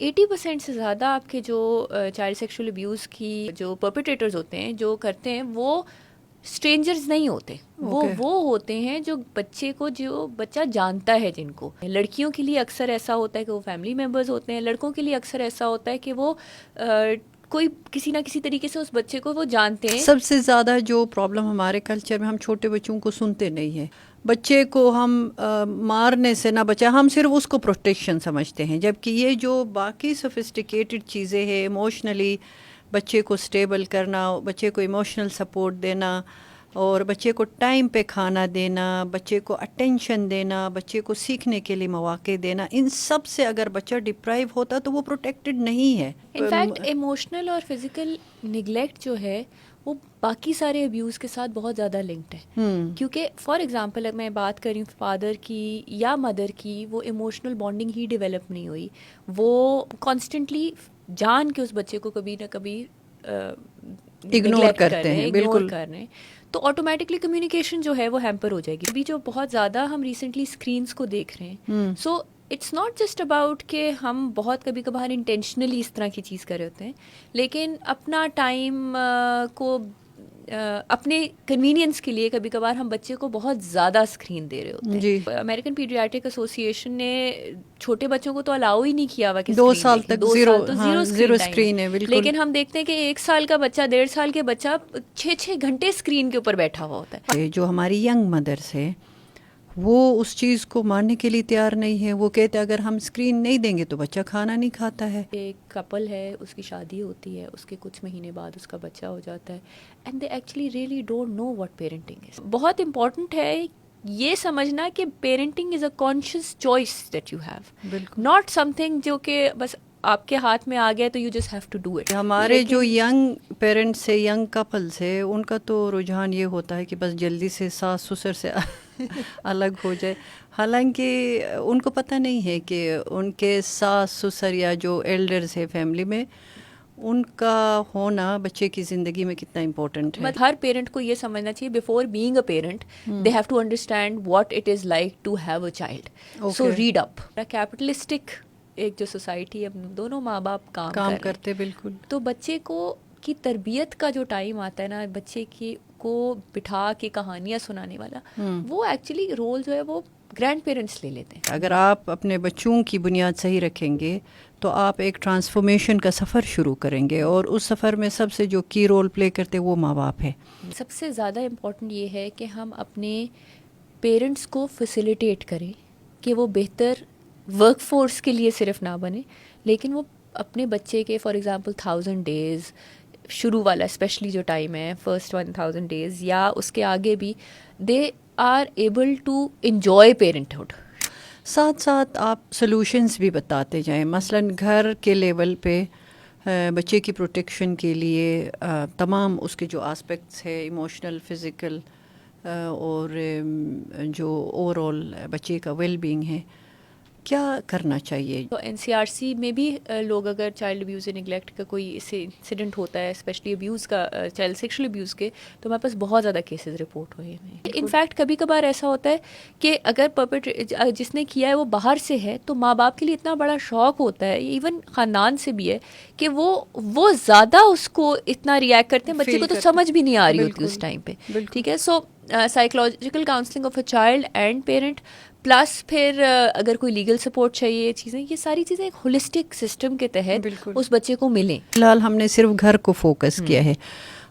80% سے زیادہ آپ کے جو چائلڈ سیکشول ابیوز کی جو پرپیٹریٹرز ہوتے ہیں، جو کرتے ہیں، وہ اسٹرینجرز نہیں ہوتے. وہ ہوتے ہیں جو بچے کو، جو بچہ جانتا ہے جن کو. لڑکیوں کے لیے اکثر ایسا ہوتا ہے کہ وہ فیملی ممبرز ہوتے ہیں، لڑکوں کے لیے اکثر ایسا ہوتا ہے کہ وہ کوئی کسی نہ کسی طریقے سے اس بچے کو وہ جانتے ہیں. سب سے زیادہ جو پرابلم ہمارے کلچر میں، ہم چھوٹے بچوں کو سنتے نہیں ہیں. بچے کو ہم مارنے سے نہ بچا، ہم صرف اس کو پروٹیکشن سمجھتے ہیں، جبکہ یہ جو باقی سوفسٹیکیٹڈ چیزیں ہیں، ایموشنلی بچے کو سٹیبل کرنا، بچے کو ایموشنل سپورٹ دینا، اور بچے کو ٹائم پہ کھانا دینا، بچے کو اٹینشن دینا، بچے کو سیکھنے کے لیے مواقع دینا، ان سب سے اگر بچہ ڈپرائیو ہوتا تو وہ پروٹیکٹڈ نہیں ہے. انفیکٹ ایموشنل اور فزیکل نگلیکٹ جو ہے وہ باقی سارے ابیوز کے ساتھ بہت زیادہ لنکڈ ہے. کیونکہ فار ایگزامپل اگر میں بات کر رہی ہوں فادر کی یا مدر کی، وہ ایموشنل بانڈنگ ہی ڈیولپ نہیں ہوئی، وہ کانسٹنٹلی جان کے اس بچے کو کبھی نہ کبھی اگنور کرتے ہیں، بالکل کر رہے ہیں، تو آٹومیٹکلی کمیونیکیشن جو ہے وہ ہیمپر ہو جائے گی. ابھی جو بہت زیادہ ہم ریسنٹلی اسکرینس کو دیکھ رہے ہیں، so it's not just about کہ ہم بہت کبھی کبھار انٹینشنلی اس طرح کی چیز کر رہے ہوتے ہیں، لیکن اپنا ٹائم کو اپنے کنوینئنس کے لیے کبھی کبھار ہم بچے کو بہت زیادہ اسکرین دے رہے ہوتے ہیں. امریکن پیڈیاٹرک ایسوسیشن نے چھوٹے بچوں کو تو الاؤ ہی نہیں کیا ہوا کہ 2 سال تک زیرو اسکرین ہے، بالکل. لیکن ہم دیکھتے ہیں کہ 1 سال کا بچہ، 1.5 سال کے بچہ 6 گھنٹے اسکرین کے اوپر بیٹھا ہوا ہوتا ہے. جو ہماری ینگ مدرس ہے وہ اس چیز کو ماننے کے لیے تیار نہیں ہے. وہ کہتے اگر ہم اسکرین نہیں دیں گے تو بچہ کھانا نہیں کھاتا ہے. ایک کپل ہے، اس کی شادی ہوتی ہے، اس کے کچھ مہینے بعد اس کا بچہ ہو جاتا ہے، and they actually really don't know what parenting is. بہت امپورٹنٹ ہے یہ سمجھنا کہ parenting is a conscious choice that you have, not something جو کہ بس آپ کے ہاتھ میں آ گیا تو you just have to do it. ہمارے جو ینگ پیرنٹس ہے، ینگ کپلس ہے، ان کا تو رجحان یہ ہوتا ہے کہ بس جلدی سے ساس سسر سے الگ ہو جائے. حالانکہ ان کو پتہ نہیں ہے کہ ان کے ساس سسر یا جو ایلڈرز ہے فیملی میں، ان کا ہونا بچے کی زندگی میں کتنا امپورٹنٹ ہے. ہر پیرنٹ کو یہ سمجھنا چاہیے before being a parent they have to understand what it is like to have a child. So read up. Capitalistic ایک جو سوسائٹی ہے، دونوں ماں باپ کام کرتے، بالکل. تو بچے کو کی تربیت کا جو ٹائم آتا ہے نا، بچے کی کو بٹھا کے کہانیاں سنانے والا، وہ ایکچولی رول جو ہے وہ گرینڈ پیرنٹس لے لیتے ہیں. اگر آپ اپنے بچوں کی بنیاد صحیح رکھیں گے تو آپ ایک ٹرانسفارمیشن کا سفر شروع کریں گے، اور اس سفر میں سب سے جو کی رول پلے کرتے وہ ماں باپ ہے. سب سے زیادہ امپورٹنٹ یہ ہے کہ ہم اپنے پیرنٹس کو فیسیلیٹیٹ کریں کہ وہ بہتر ورک فورس کے لیے صرف نہ بنے، لیکن وہ اپنے بچے کے فار ایگزامپل 1000 ڈیز شروع والا اسپیشلی جو ٹائم ہے، فرسٹ 1000 ڈیز یا اس کے آگے بھی، they are able to enjoy parenthood. ساتھ ساتھ آپ سلوشنز بھی بتاتے جائیں. مثلاً گھر کے لیول پہ بچے کی پروٹیکشن کے لیے تمام اس کے جو آسپیکٹس ہے، ایموشنل، فزیکل، اور جو اوور آل بچے کا ویل بینگ ہے، کیا کرنا چاہیے. تو NCRC میں بھی لوگ اگر چائلڈ ابیوز یا نگلیکٹ کا کوئی انسیڈنٹ ہوتا ہے، اسپیشلی ابیوز کا، چائلڈ سیکشل ابیوز کے، تو ہمارے پاس بہت زیادہ کیسز رپورٹ ہوئے ہیں. انفیکٹ کبھی کبھار ایسا ہوتا ہے کہ اگر جس نے کیا ہے وہ باہر سے ہے، تو ماں باپ کے لیے اتنا بڑا شوق ہوتا ہے، ایون خاندان سے بھی ہے، کہ وہ زیادہ اس کو اتنا ریئیکٹ کرتے ہیں، بچے کو تو سمجھ بھی نہیں آ رہی ہوتی اس ٹائم پہ. ٹھیک ہے. So psychological counselling of a child and parent, plus پھر اگر کوئی لیگل سپورٹ چاہیے، چیزیں، یہ ساری چیزیں ایک ہولسٹک سسٹم کے تحت اس بچے کو ملیں. فی الحال ہم نے صرف گھر کو فوکس کیا ہے.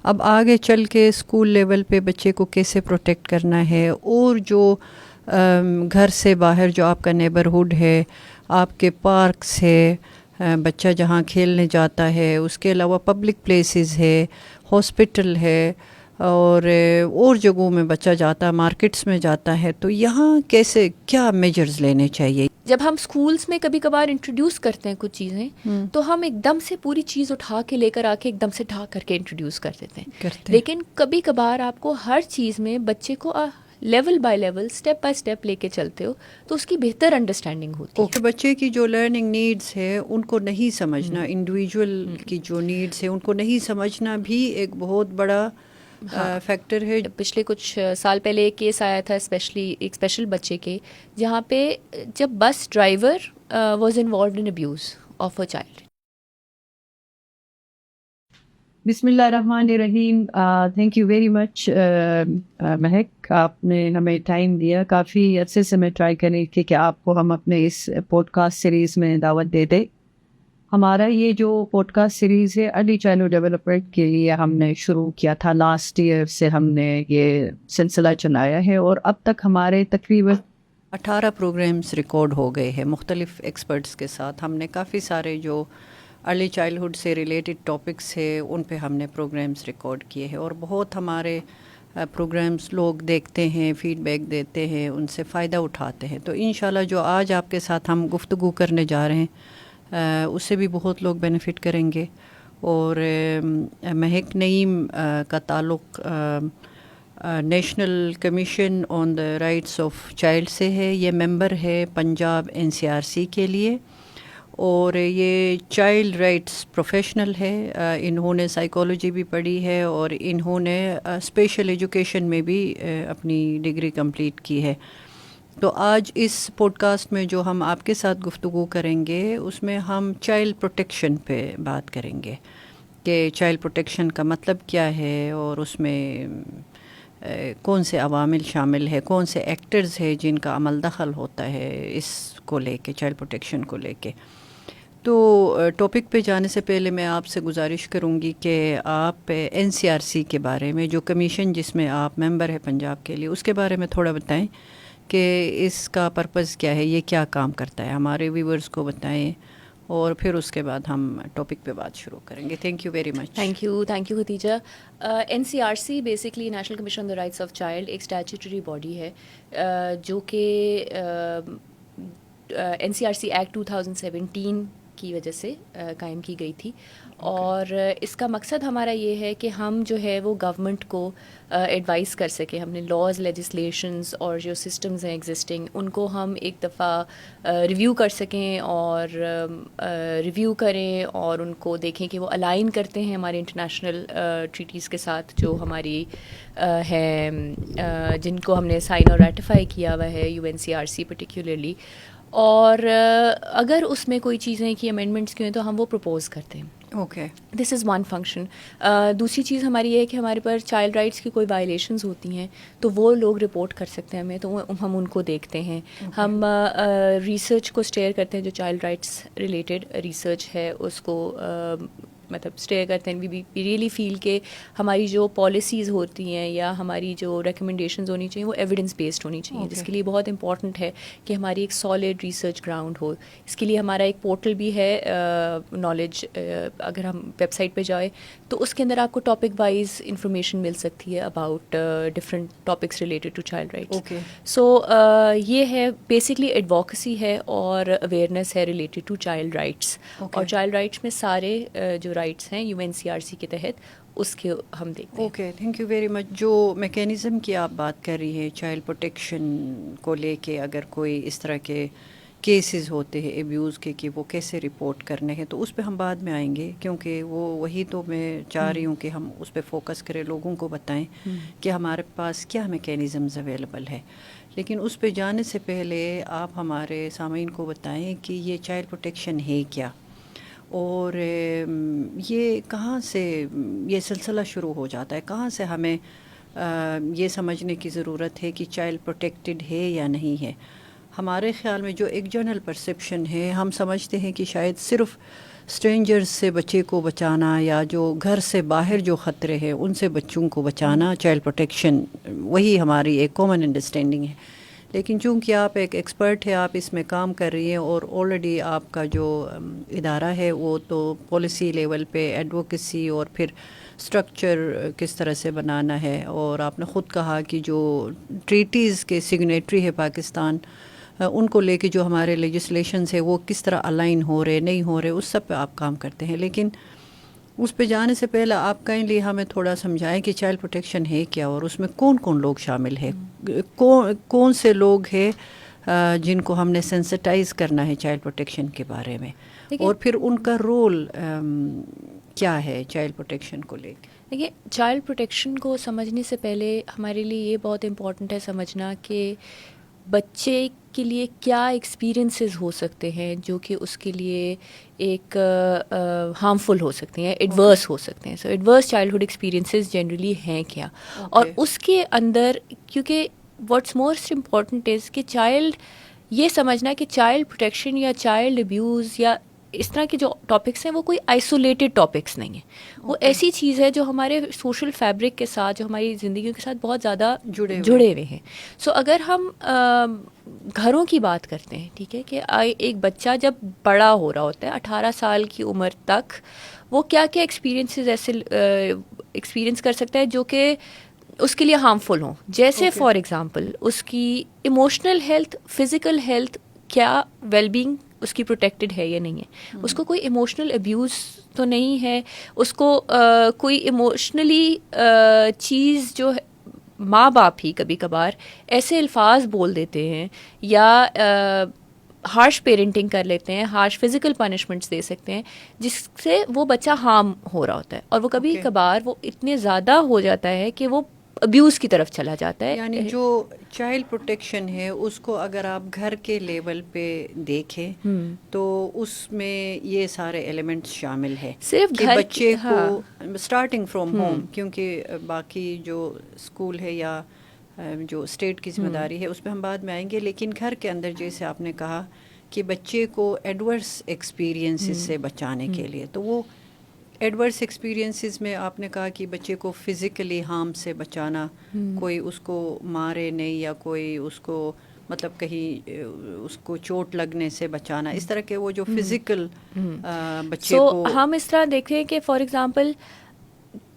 اب آگے چل کے اسکول لیول پہ بچے کو کیسے پروٹیکٹ کرنا ہے، اور جو گھر سے باہر جو آپ کا نیبرہڈ ہے، آپ کے پارکس ہے، بچہ جہاں کھیلنے جاتا ہے، اس کے علاوہ پبلک پلیسز ہے، ہاسپٹل ہے، اور جگہوں میں بچہ جاتا ہے، مارکیٹس میں جاتا ہے، تو یہاں کیسے کیا میجرز لینے چاہیے. جب ہم اسکولس میں کبھی کبھار انٹروڈیوس کرتے ہیں کچھ چیزیں، تو ہم ایک دم سے پوری چیز اٹھا کے لے کر آ کے ایک دم سے ڈھا کر کے انٹروڈیوس کر دیتے ہیں. لیکن کبھی کبھار آپ کو ہر چیز میں بچے کو level by level, step by step لے کے چلتے ہو تو اس کی بہتر انڈرسٹینڈنگ ہوتی ہے. بچے کی جو لرننگ نیڈس ہے ان کو نہیں سمجھنا، انڈیویجول کی جو نیڈس ہے ان کو نہیں سمجھنا بھی ایک بہت بڑا فیکٹر ہے. پچھلے کچھ سال پہلے ایک کیس آیا تھا ایک اسپیشل بچے کے، جہاں پہ جب bus driver was involved in abuse, of a child. بسم الرحمن الرحیم. تھینک یو ویری مچ مہک, آپ نے ہمیں ٹائم دیا. کافی عرصے سے میں ٹرائی کر رہی تھی کہ آپ کو ہم اپنے اس پوڈ کاسٹ سیریز میں دعوت دے دیں. ہمارا یہ جو پوڈ کاسٹ سیریز ہے ارلی چائلڈہڈ ڈیولپمنٹ کے لیے ہم نے شروع کیا تھا. لاسٹ ایئر سے ہم نے یہ سلسلہ چلایا ہے اور اب تک ہمارے تقریباً 18 پروگرامز ریکارڈ ہو گئے ہیں مختلف ایکسپرٹس کے ساتھ. ہم نے کافی سارے جو ارلی چائلڈہڈ سے ریلیٹڈ ٹاپکس ہے ان پہ ہم نے پروگرامز ریکارڈ کیے ہیں, اور بہت ہمارے پروگرامز لوگ دیکھتے ہیں, فیڈ بیک دیتے ہیں, ان سے فائدہ اٹھاتے ہیں. تو انشاءاللہ جو آج آپ کے ساتھ ہم گفتگو کرنے جا رہے ہیں اس سے بھی بہت لوگ بینیفٹ کریں گے. اور مہک نعیم کا تعلق national commission on the rights of child سے ہے. یہ ممبر ہے پنجاب NCRC کے لیے, اور یہ چائلڈ رائٹس پروفیشنل ہے. انہوں نے سائیکالوجی بھی پڑھی ہے اور انہوں نے اسپیشل ایجوکیشن میں بھی اپنی ڈگری کمپلیٹ کی ہے. تو آج اس پوڈ کاسٹ میں جو ہم آپ کے ساتھ گفتگو کریں گے اس میں ہم چائلڈ پروٹیکشن پہ بات کریں گے کہ چائلڈ پروٹیکشن کا مطلب کیا ہے, اور اس میں کون سے عوامل شامل ہے, کون سے ایکٹرز ہیں جن کا عمل دخل ہوتا ہے اس کو لے کے, چائلڈ پروٹیکشن کو لے کے. تو ٹاپک پہ جانے سے پہلے میں آپ سے گزارش کروں گی کہ آپ NCRC کے بارے میں, جو کمیشن جس میں آپ ممبر ہیں پنجاب کے لیے, اس کے بارے میں تھوڑا بتائیں کہ اس کا پرپز کیا ہے, یہ کیا کام کرتا ہے, ہمارے ویورز کو بتائیں, اور پھر اس کے بعد ہم ٹاپک پہ بات شروع کریں گے. Thank you very much. Thank you Khadija. NCRC basically national commission on the rights of child ایک اسٹیچوٹری باڈی ہے جو کہ NCRC ایکٹ 2017 کی وجہ سے قائم کی گئی تھی. اور اس کا مقصد ہمارا یہ ہے کہ ہم جو ہے وہ گورنمنٹ کو ایڈوائز کر سکیں. ہم نے لاز, لیجسلیشنز اور جو سسٹمز ہیں ایگزسٹنگ ان کو ہم ایک دفعہ ریویو کر سکیں, اور ریویو کریں اور ان کو دیکھیں کہ وہ الائن کرتے ہیں ہمارے انٹرنیشنل ٹریٹیز کے ساتھ جو ہماری ہے, جن کو ہم نے سائن اور ریٹیفائی کیا ہوا ہے UNCRC پرٹیکولرلی. اور اگر اس میں کوئی چیزیں کی امینڈمنٹس کی ہیں تو ہم وہ پروپوز کرتے ہیں. Okay, this is one function. دوسری چیز ہماری یہ ہے کہ ہمارے پر چائلڈ رائٹس کی کوئی وائلیشنز ہوتی ہیں تو وہ لوگ رپورٹ کر سکتے ہیں ہمیں, تو ہم ان کو دیکھتے ہیں. ہم ریسرچ کو اسٹیئر کرتے ہیں, جو چائلڈ رائٹس ریلیٹڈ ریسرچ ہے اس کو مطلب اسٹے کرتے ہیں. وی ریئلی فیل کہ ہماری جو پالیسیز ہوتی ہیں یا ہماری جو ریکمنڈیشنز ہونی چاہیے وہ ایویڈنس بیسڈ ہونی چاہیے, جس کے لیے بہت امپورٹنٹ ہے کہ ہماری ایک سالڈ ریسرچ گراؤنڈ ہو. اس کے لیے ہمارا ایک پورٹل بھی ہے نالج, اگر ہم ویب سائٹ پہ جائیں تو اس کے اندر آپ کو ٹاپک وائز انفارمیشن مل سکتی ہے about different topics related to child rights. So یہ ہے بیسکلی ایڈووکیسی ہے اور اویئرنیس ہے ریلیٹڈ ٹو چائلڈ رائٹس. اور چائلڈ رائٹس میں سارے جو رائٹس ہیں UNCRC کے تحت اس کے ہم دیکھتے ہیں. Okay, thank you very much. جو میکینزم کی آپ بات کر رہی ہیں چائلڈ پروٹیکشن کو لے کے, اگر کوئی اس طرح کے کیسز ہوتے ہیں ایبیوز کے کہ وہ کیسے رپورٹ کرنے ہیں, تو اس پہ ہم بعد میں آئیں گے, کیونکہ وہی تو میں چاہ رہی ہوں کہ ہم اس پہ فوکس کریں, لوگوں کو بتائیں کہ ہمارے پاس کیا میکینزمز اویلیبل ہے. لیکن اس پہ جانے سے پہلے آپ ہمارے سامعین کو بتائیں کہ یہ چائلڈ پروٹیکشن ہے کیا, اور یہ کہاں سے یہ سلسلہ شروع ہو جاتا ہے, کہاں سے ہمیں یہ سمجھنے کی ضرورت ہے کہ چائلڈ پروٹیکٹڈ ہے یا نہیں ہے. ہمارے خیال میں جو ایک جنرل پرسیپشن ہے, ہم سمجھتے ہیں کہ شاید صرف اسٹرینجرز سے بچے کو بچانا یا جو گھر سے باہر جو خطرے ہیں ان سے بچوں کو بچانا چائلڈ پروٹیکشن, وہی ہماری ایک کامن انڈرسٹینڈنگ ہے. لیکن چونکہ آپ ایک ایکسپرٹ ہے, آپ اس میں کام کر رہی ہیں, اور آلریڈی آپ کا جو ادارہ ہے وہ تو پالیسی لیول پہ ایڈوکیسی اور پھر اسٹرکچر کس طرح سے بنانا ہے, اور آپ نے خود کہا کہ جو ٹریٹیز کے سگنیٹری ہے پاکستان, ان کو لے کے جو ہمارے لیجسلیشنز ہے وہ کس طرح الائن ہو رہے نہیں ہو رہے, اس سب پہ آپ کام کرتے ہیں. لیکن اس پہ جانے سے پہلے آپ کائنڈلی ہمیں تھوڑا سمجھائیں کہ چائلڈ پروٹیکشن ہے کیا, اور اس میں کون کون لوگ شامل ہیں, کون سے لوگ ہیں جن کو ہم نے سینسٹائز کرنا ہے چائلڈ پروٹیکشن کے بارے میں, اور پھر ان کا رول کیا ہے چائلڈ پروٹیکشن کو لے کے. دیکھیے, چائلڈ پروٹیکشن کو سمجھنے سے پہلے ہمارے لیے یہ بہت امپورٹنٹ ہے سمجھنا کہ بچے کے لیے کیا ایکسپیرینسز ہو سکتے ہیں جو کہ اس کے لیے ایک ہارمفل ہو سکتے ہیں, ایڈورس ہو سکتے ہیں. سو ایڈورس چائلڈہڈ ایکسپیرینسز جنرلی ہیں کیا, اور اس کے اندر کیونکہ واٹس موسٹ امپورٹنٹ از کہ چائلڈ یہ سمجھنا کہ چائلڈ پروٹیکشن یا چائلڈ ابیوز یا اس طرح کے جو ٹاپکس ہیں وہ کوئی آئسولیٹڈ ٹاپکس نہیں ہیں, وہ ایسی چیز ہے جو ہمارے سوشل فیبرک کے ساتھ, جو ہماری زندگیوں کے ساتھ بہت زیادہ جڑے ہوئے ہیں. سو اگر ہم گھروں کی بات کرتے ہیں, ٹھیک ہے, کہ ایک بچہ جب بڑا ہو رہا ہوتا ہے 18 سال کی عمر تک, وہ کیا کیا ایکسپیرینسز ایسے ایکسپیرینس کر سکتا ہے جو کہ اس کے لیے ہارمفل ہوں. جیسے فار ایگزامپل اس کی ایموشنل ہیلتھ, فزیکل ہیلتھ, کیا ویل بینگ اس کی پروٹیکٹڈ ہے یا نہیں ہے, اس کو کوئی ایموشنل ابیوز تو نہیں ہے, اس کو کوئی ایموشنلی چیز جو ماں باپ ہی کبھی کبھار ایسے الفاظ بول دیتے ہیں یا ہارش پیرنٹنگ کر لیتے ہیں, ہارش فزیکل پنشمنٹس دے سکتے ہیں جس سے وہ بچہ ہارم ہو رہا ہوتا ہے, اور وہ کبھی کبھار وہ اتنے زیادہ ہو جاتا ہے کہ وہ ابیوز کی طرف چلا جاتا ہے. یعنی جو چائلڈ پروٹیکشن ہے اس کو اگر آپ گھر کے لیول پہ دیکھیں تو اس میں یہ سارے ایلیمنٹس شامل ہے, صرف کہ بچے کو اسٹارٹنگ فرام ہوم, کیونکہ باقی جو اسکول ہے یا جو اسٹیٹ کی ذمہ داری ہے اس پہ ہم بعد میں آئیں گے, لیکن گھر کے اندر جیسے آپ نے کہا کہ بچے کو ایڈورس ایکسپیرینسز سے بچانے کے لیے, تو وہ ایڈورس ایکسپیرینسز میں آپ نے کہا کہ بچے کو فزیکلی ہارم سے بچانا, کوئی اس کو مارے نہیں یا کوئی اس کو مطلب کہیں اس کو چوٹ لگنے سے بچانا, اس طرح کے وہ جو فزیکل بچے کو ہم اس طرح دیکھیں کہ فار ایگزامپل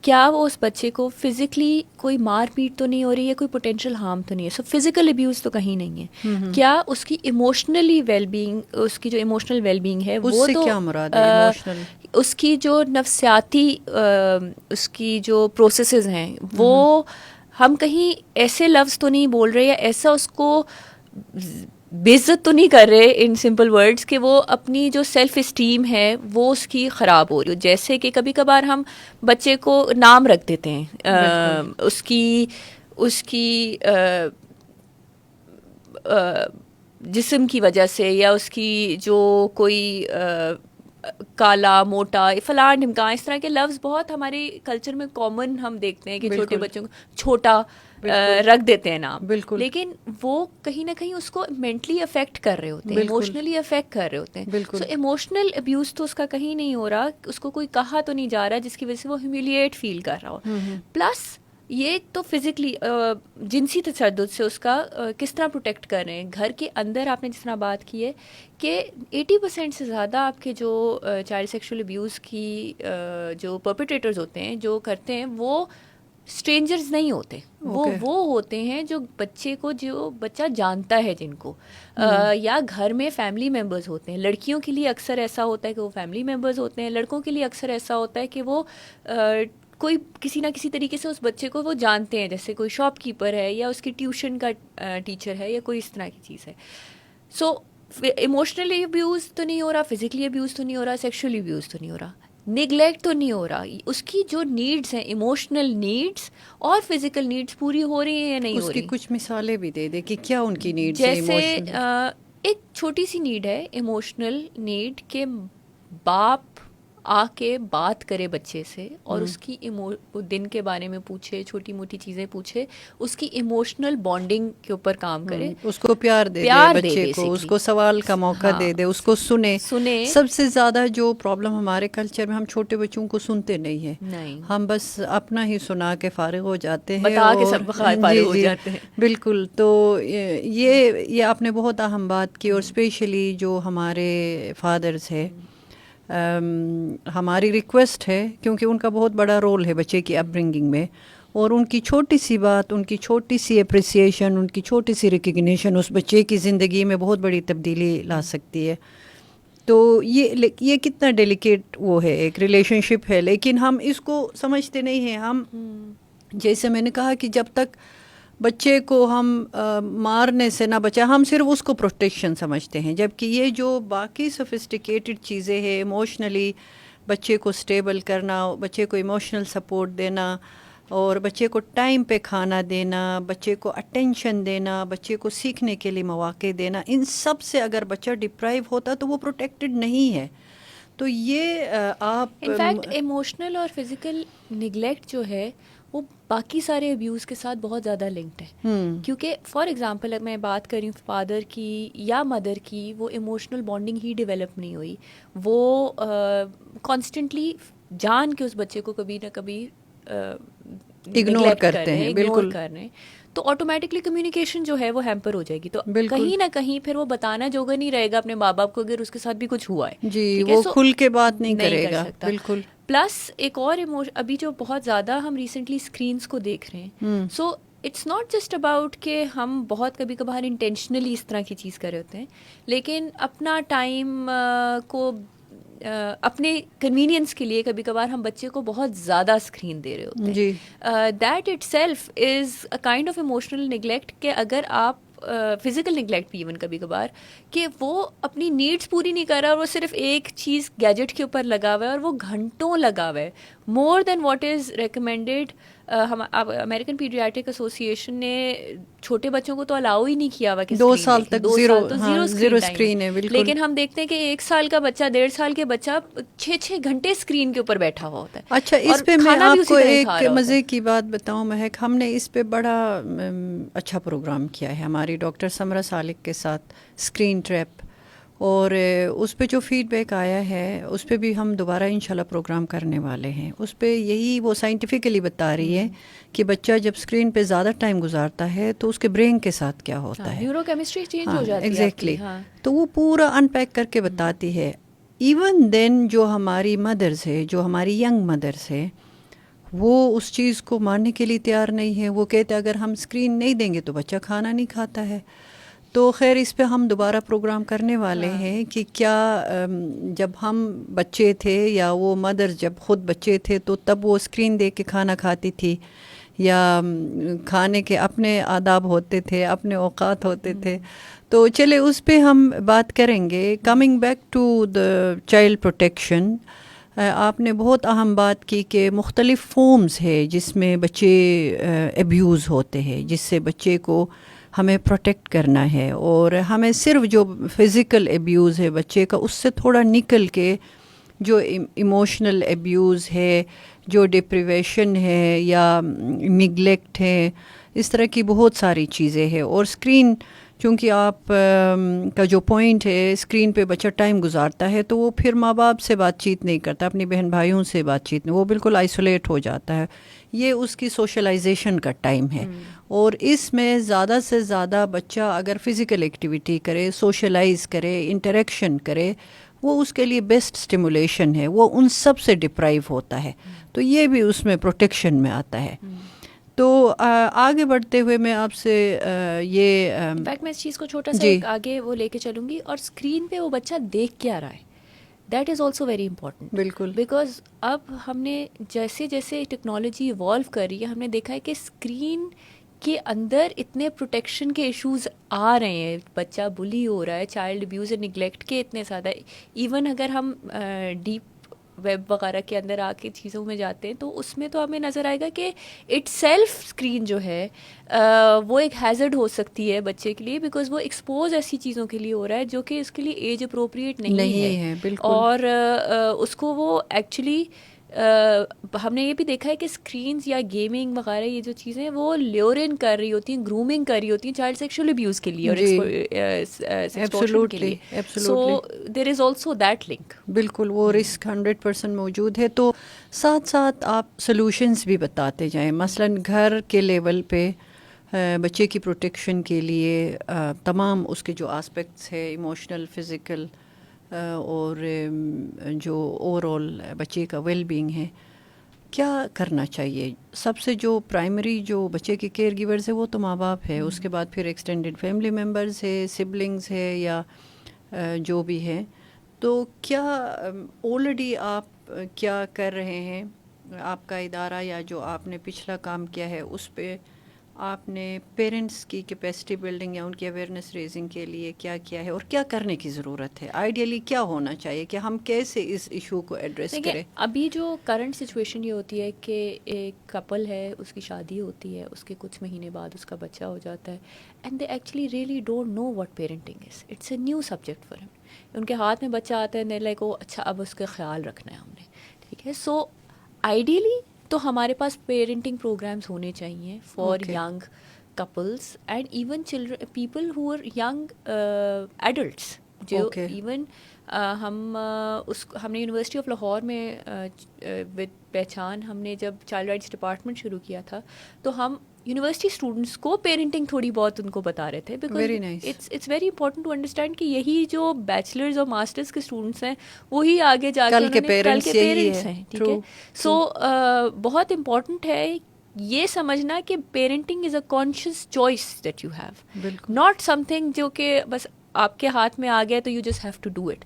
کیا وہ اس بچے کو فزیکلی کوئی مار پیٹ تو نہیں ہو رہی ہے, کوئی پوٹینشیل ہارم تو نہیں ہے, سو فزیکل ابیوز تو کہیں نہیں ہے. کیا اس کی ایموشنلی ویل بینگ, اس کی جو ایموشنل ویل بینگ ہے وہ تو کیا مراد ہے ایموشنل, اس کی جو نفسیاتی اس کی جو پروسیسز ہیں وہ ہم کہیں ایسے لفظ تو نہیں بول رہے یا ایسا اس کو بے عزت تو نہیں کر رہے ان سمپل ورڈز کہ وہ اپنی جو سیلف اسٹیم ہے وہ اس کی خراب ہو رہی ہو. جیسے کہ کبھی کبھار ہم بچے کو نام رکھ دیتے ہیں اس کی جسم کی وجہ سے, یا اس کی جو کوئی کالا موٹا فلاں ڈھمکاں, اس طرح کے لفظ بہت ہمارے کلچر میں کامن ہم دیکھتے ہیں کہ چھوٹے بچوں کو چھوٹا رکھ دیتے ہیں نام, لیکن وہ کہیں نہ کہیں اس کو مینٹلی افیکٹ کر رہے ہوتے ہیں, ایموشنلی افیکٹ کر رہے ہوتے ہیں. سو ایموشنل ابیوز تو اس کا کہیں نہیں ہو رہا, اس کو کوئی کہا تو نہیں جا رہا جس کی وجہ سے وہ ہیومیلیٹ فیل کر رہا ہو. پلس یہ تو فزیکلی جنسی تشدد سے اس کا کس طرح پروٹیکٹ کر رہے ہیں. گھر کے اندر آپ نے جس طرح بات کی ہے کہ 80% سے زیادہ آپ کے جو چائلڈ سیکشول ابیوز کی جو پرپیٹریٹرز ہوتے ہیں, جو کرتے ہیں, وہ اسٹرینجرز نہیں ہوتے, وہ ہوتے ہیں جو بچے کو, جو بچہ جانتا ہے جن کو, یا گھر میں فیملی ممبرز ہوتے ہیں. لڑکیوں کے لیے اکثر ایسا ہوتا ہے کہ وہ فیملی ممبرز ہوتے ہیں, لڑکوں کے لیے اکثر ایسا ہوتا ہے کہ وہ کوئی کسی نہ کسی طریقے سے اس بچے کو وہ جانتے ہیں, جیسے کوئی شاپ کیپر ہے یا اس کی ٹیوشن کا ٹیچر ہے یا کوئی اس طرح کی چیز ہے. سو ایموشنلی ابیوز تو نہیں ہو رہا, فزیکلی ابیوز تو نہیں ہو رہا, سیکشولی ابیوز تو نہیں ہو رہا, نگلیکٹ تو نہیں ہو رہا. اس کی جو نیڈس ہیں, ایموشنل نیڈس اور فزیکل نیڈس پوری ہو رہی ہیں یا نہیں ہو رہی. اس کی کچھ مثالیں بھی دے دے کہ کیا ان کی نیڈس ہیں. جیسے ایک چھوٹی سی نیڈ ہے ایموشنل نیڈ کہ باپ آ کے بات کرے بچے سے اور اس کی دن کے بارے میں پوچھے, چھوٹی موٹی چیزیں پوچھے, اس کی ایموشنل بانڈنگ کے اوپر کام کرے, اس کو پیار دے بچے کو, اس کو سوال کا موقع دے دے, اس کو سنے. سب سے زیادہ جو پرابلم ہمارے کلچر میں, ہم چھوٹے بچوں کو سنتے نہیں ہیں, ہم بس اپنا ہی سنا کے فارغ ہو جاتے ہیں, بتا کے سب فارغ ہو جاتے ہیں. بالکل. تو یہ آپ نے بہت اہم بات کی, اور اسپیشلی جو ہمارے فادرز ہے, ہماری ریکویسٹ ہے, کیونکہ ان کا بہت بڑا رول ہے بچے کی اپ برنگنگ میں, اور ان کی چھوٹی سی بات, ان کی چھوٹی سی اپریسیشن, ان کی چھوٹی سی ریکگنیشن اس بچے کی زندگی میں بہت بڑی تبدیلی لا سکتی ہے. تو یہ کتنا ڈیلیکیٹ وہ ہے, ایک ریلیشن شپ ہے, لیکن ہم اس کو سمجھتے نہیں ہیں. ہم جیسے میں نے کہا کہ جب تک بچے کو ہم مارنے سے نہ بچا, ہم صرف اس کو پروٹیکشن سمجھتے ہیں, جبکہ یہ جو باقی سوفسٹیکیٹڈ چیزیں ہیں, ایموشنلی بچے کو سٹیبل کرنا, بچے کو ایموشنل سپورٹ دینا, اور بچے کو ٹائم پہ کھانا دینا، بچے کو اٹینشن دینا، بچے کو سیکھنے کے لیے مواقع دینا، ان سب سے اگر بچہ ڈپرائیو ہوتا تو وہ پروٹیکٹڈ نہیں ہے. تو یہ آپ انفیکٹ ایموشنل اور فزیکل نگلیکٹ جو ہے وہ باقی سارے ابیوز کے ساتھ بہت زیادہ لنکڈ ہے. کیونکہ فار ایگزامپل اگر میں بات کری ہوں فادر کی یا مدر کی، وہ ایموشنل بانڈنگ ہی ڈیولپ نہیں ہوئی، وہ کانسٹنٹلی جان کے اس بچے کو کبھی نہ کبھی اگنور کرتے ہیں. بالکل کر رہے ہیں، تو آٹومیٹکلی کمیونیکیشن جو ہے وہ ہیمپر ہو جائے گی. تو کہیں نہ کہیں پھر وہ بتانا جوگا نہیں رہے گا اپنے ماں باپ کو اگر اس کے ساتھ بھی کچھ ہوا ہے. جی وہ کھل کے بات نہیں کرے گا. بالکل. پلس ایک اور ابھی جو بہت زیادہ ہم ریسنٹلی اسکرینس کو دیکھ رہے ہیں، so it's not just about کہ ہم بہت کبھی کبھار انٹینشنلی اس طرح کی چیز کر رہے ہوتے ہیں، لیکن اپنا ٹائم کو اپنے کنوینئنس کے لیے کبھی کبھار ہم بچے کو بہت زیادہ اسکرین دے رہے ہوتے ہیں. That it self is a kind of emotional neglect. کہ اگر آپ فزیکل نگلیکٹ بھی ایون کبھی کبھار کہ وہ اپنی نیڈس پوری نہیں کر رہا اور وہ صرف ایک چیز گیجٹ کے اوپر لگا ہوا ہے اور وہ گھنٹوں لگا ہوا ہے، more than what is recommended. American pediatric association نے چھوٹے بچوں کو تو الاؤ ہی نہیں کیا ہوا کہ 2 سال تک زیرو اسکرین ہے. بالکل. لیکن ہم دیکھتے ہیں کہ 1 سال کا بچہ، 1.5 سال کے بچہ 6 گھنٹے اسکرین کے اوپر بیٹھا ہوا ہوتا ہے. اچھا اس پہ میں آپ کو ایک مزے کی بات بتاؤں مہک، ہم نے اس پہ بڑا اچھا پروگرام کیا ہے ہماری ڈاکٹر سمرا سالک کے ساتھ، اسکرین ٹریپ، اور اس پہ جو فیڈ بیک آیا ہے اس پہ بھی ہم دوبارہ انشاءاللہ پروگرام کرنے والے ہیں. اس پہ یہی وہ سائنٹیفکلی بتا رہی ہے کہ بچہ جب اسکرین پہ زیادہ ٹائم گزارتا ہے تو اس کے برین کے ساتھ کیا ہوتا ہے، نیورو کیمسٹری چینج ہو جاتی ہے. ایگزیکٹلی. تو وہ پورا ان پیک کر کے بتاتی ہے. ایون دین جو ہماری مدرز ہے، جو ہماری ینگ مدرز ہے، وہ اس چیز کو ماننے کے لیے تیار نہیں ہے. وہ کہتے اگر ہم اسکرین نہیں دیں گے تو بچہ کھانا نہیں کھاتا ہے. تو خیر اس پہ ہم دوبارہ پروگرام کرنے والے ہیں کہ کیا جب ہم بچے تھے یا وہ مدر جب خود بچے تھے تو تب وہ اسکرین دے کے کھانا کھاتی تھی، یا کھانے کے اپنے آداب ہوتے تھے، اپنے اوقات ہوتے تھے. تو چلے اس پہ ہم بات کریں گے. Coming back to the child protection, آپ نے بہت اہم بات کی کہ مختلف فارمز ہے جس میں بچے ایبیوز ہوتے ہیں، جس سے بچے کو ہمیں پروٹیکٹ کرنا ہے. اور ہمیں صرف جو فزیکل ایبیوز ہے بچے کا اس سے تھوڑا نکل کے جو ایموشنل ایبیوز ہے، جو ڈپریویشن ہے یا نگلیکٹ ہے، اس طرح کی بہت ساری چیزیں ہیں. اور اسکرین چونکہ آپ کا جو پوائنٹ ہے، اسکرین پہ بچہ ٹائم گزارتا ہے تو وہ پھر ماں باپ سے بات چیت نہیں کرتا، اپنی بہن بھائیوں سے بات چیت نہیں، وہ بالکل آئسولیٹ ہو جاتا ہے. یہ اس کی سوشلائزیشن کا ٹائم ہے. اور اس میں زیادہ سے زیادہ بچہ اگر فزیکل ایکٹیویٹی کرے، سوشلائز کرے، انٹریکشن کرے، وہ اس کے لیے بیسٹ اسٹیمولیشن ہے. وہ ان سب سے ڈپرائیو ہوتا ہے. تو یہ بھی اس میں پروٹیکشن میں آتا ہے. تو آگے بڑھتے ہوئے میں آپ سے یہ انفیکٹ میں اس چیز کو چھوٹا سا ایک آگے وہ لے کے چلوں گی. اور اسکرین پہ وہ بچہ دیکھ کیا رہا ہے، that is also very important. بالکل. بیکاز اب ہم نے جیسے جیسے ٹیکنالوجی ایوالو کر رہی ہے، ہم نے دیکھا ہے کہ اسکرین کے اندر اتنے پروٹیکشن کے ایشوز آ رہے ہیں. بچہ بلی ہو رہا ہے، چائلڈ ابیوز اینڈ نگلیکٹ کے اتنے زیادہ. ایون اگر ہم ڈیپ ویب وغیرہ کے اندر آ کے چیزوں میں جاتے ہیں تو اس میں تو ہمیں نظر آئے گا کہ اٹ سیلف اسکرین جو ہے وہ ایک ہیزرڈ ہو سکتی ہے بچے کے لیے، بیکاز وہ ایکسپوز ایسی چیزوں کے لیے ہو رہا ہے جو کہ اس کے لیے ایج اپروپریٹ نہیں ہے. بالکل. اور اس کو وہ ایکچولی ہم نے یہ بھی دیکھا ہے کہ اسکرینز یا گیمنگ وغیرہ یہ جو چیزیں ہیں وہ لیورن کر رہی ہوتی ہیں، گرومنگ کر رہی ہوتی ہیں چائلڈ سیکشل ابیوز کے لیے اور ایکسپلویشن کے لیے. سو دیر از آلسو دیٹ لنک. بالکل وہ رسک 100% موجود ہے. تو ساتھ ساتھ آپ سلوشنز بھی بتاتے جائیں. مثلاً گھر کے لیول پہ بچے کی پروٹیکشن کے لیے تمام اس کے جو آسپیکٹس ہے، ایموشنل، فزیکل اور جو اوور آل بچے کا ویل بینگ ہے، کیا کرنا چاہیے؟ سب سے جو پرائمری جو بچے کے کیئر گیورز ہے وہ تو ماں باپ ہے. اس کے بعد پھر ایکسٹینڈڈ فیملی ممبرز ہے، سبلنگز ہے یا جو بھی ہے. تو کیا آلریڈی آپ کیا کر رہے ہیں، آپ کا ادارہ یا جو آپ نے پچھلا کام کیا ہے اس پہ آپ نے پیرنٹس کی کیپیسٹی بلڈنگ یا ان کی اویئرنیس ریزنگ کے لیے کیا کیا ہے اور کیا کرنے کی ضرورت ہے؟ آئیڈیلی کیا ہونا چاہیے کہ ہم کیسے اس ایشو کو ایڈریس کریں؟ ابھی جو کرنٹ سچویشن یہ ہوتی ہے کہ ایک کپل ہے, اس کی شادی ہوتی ہے, اس کے کچھ مہینے بعد اس کا بچہ ہو جاتا ہے, and they actually really don't know what parenting is. It's a new subject for ہم. ان کے ہاتھ میں بچہ آتا ہے, دے لائک او اچھا اب اس کا خیال رکھنا ہے ہم نے, ٹھیک ہے. سو آئیڈیلی تو ہمارے پاس پیرنٹنگ پروگرامس ہونے چاہیے for young couples and even children, people who are young adults, جو ایون ہم نے یونیورسٹی آف لاہور میں ود پہچان ہم نے جب چائلڈ رائٹس ڈپارٹمنٹ شروع کیا تھا تو ہم یونیورسٹی اسٹوڈنٹس کو پیرنٹنگ تھوڑی بہت ان کو بتا رہے تھے, because it's very important to understand کہ یہی جو بیچلرز اور ماسٹرز کے اسٹوڈنٹس ہیں وہی آگے جا کے کل کے پیرنٹس ہیں, ٹھیک ہے. سو بہت امپورٹنٹ ہے یہ سمجھنا کہ parenting is a conscious choice that you have, not something جو کہ بس آپ کے ہاتھ میں آ گیا تو you just have to do it.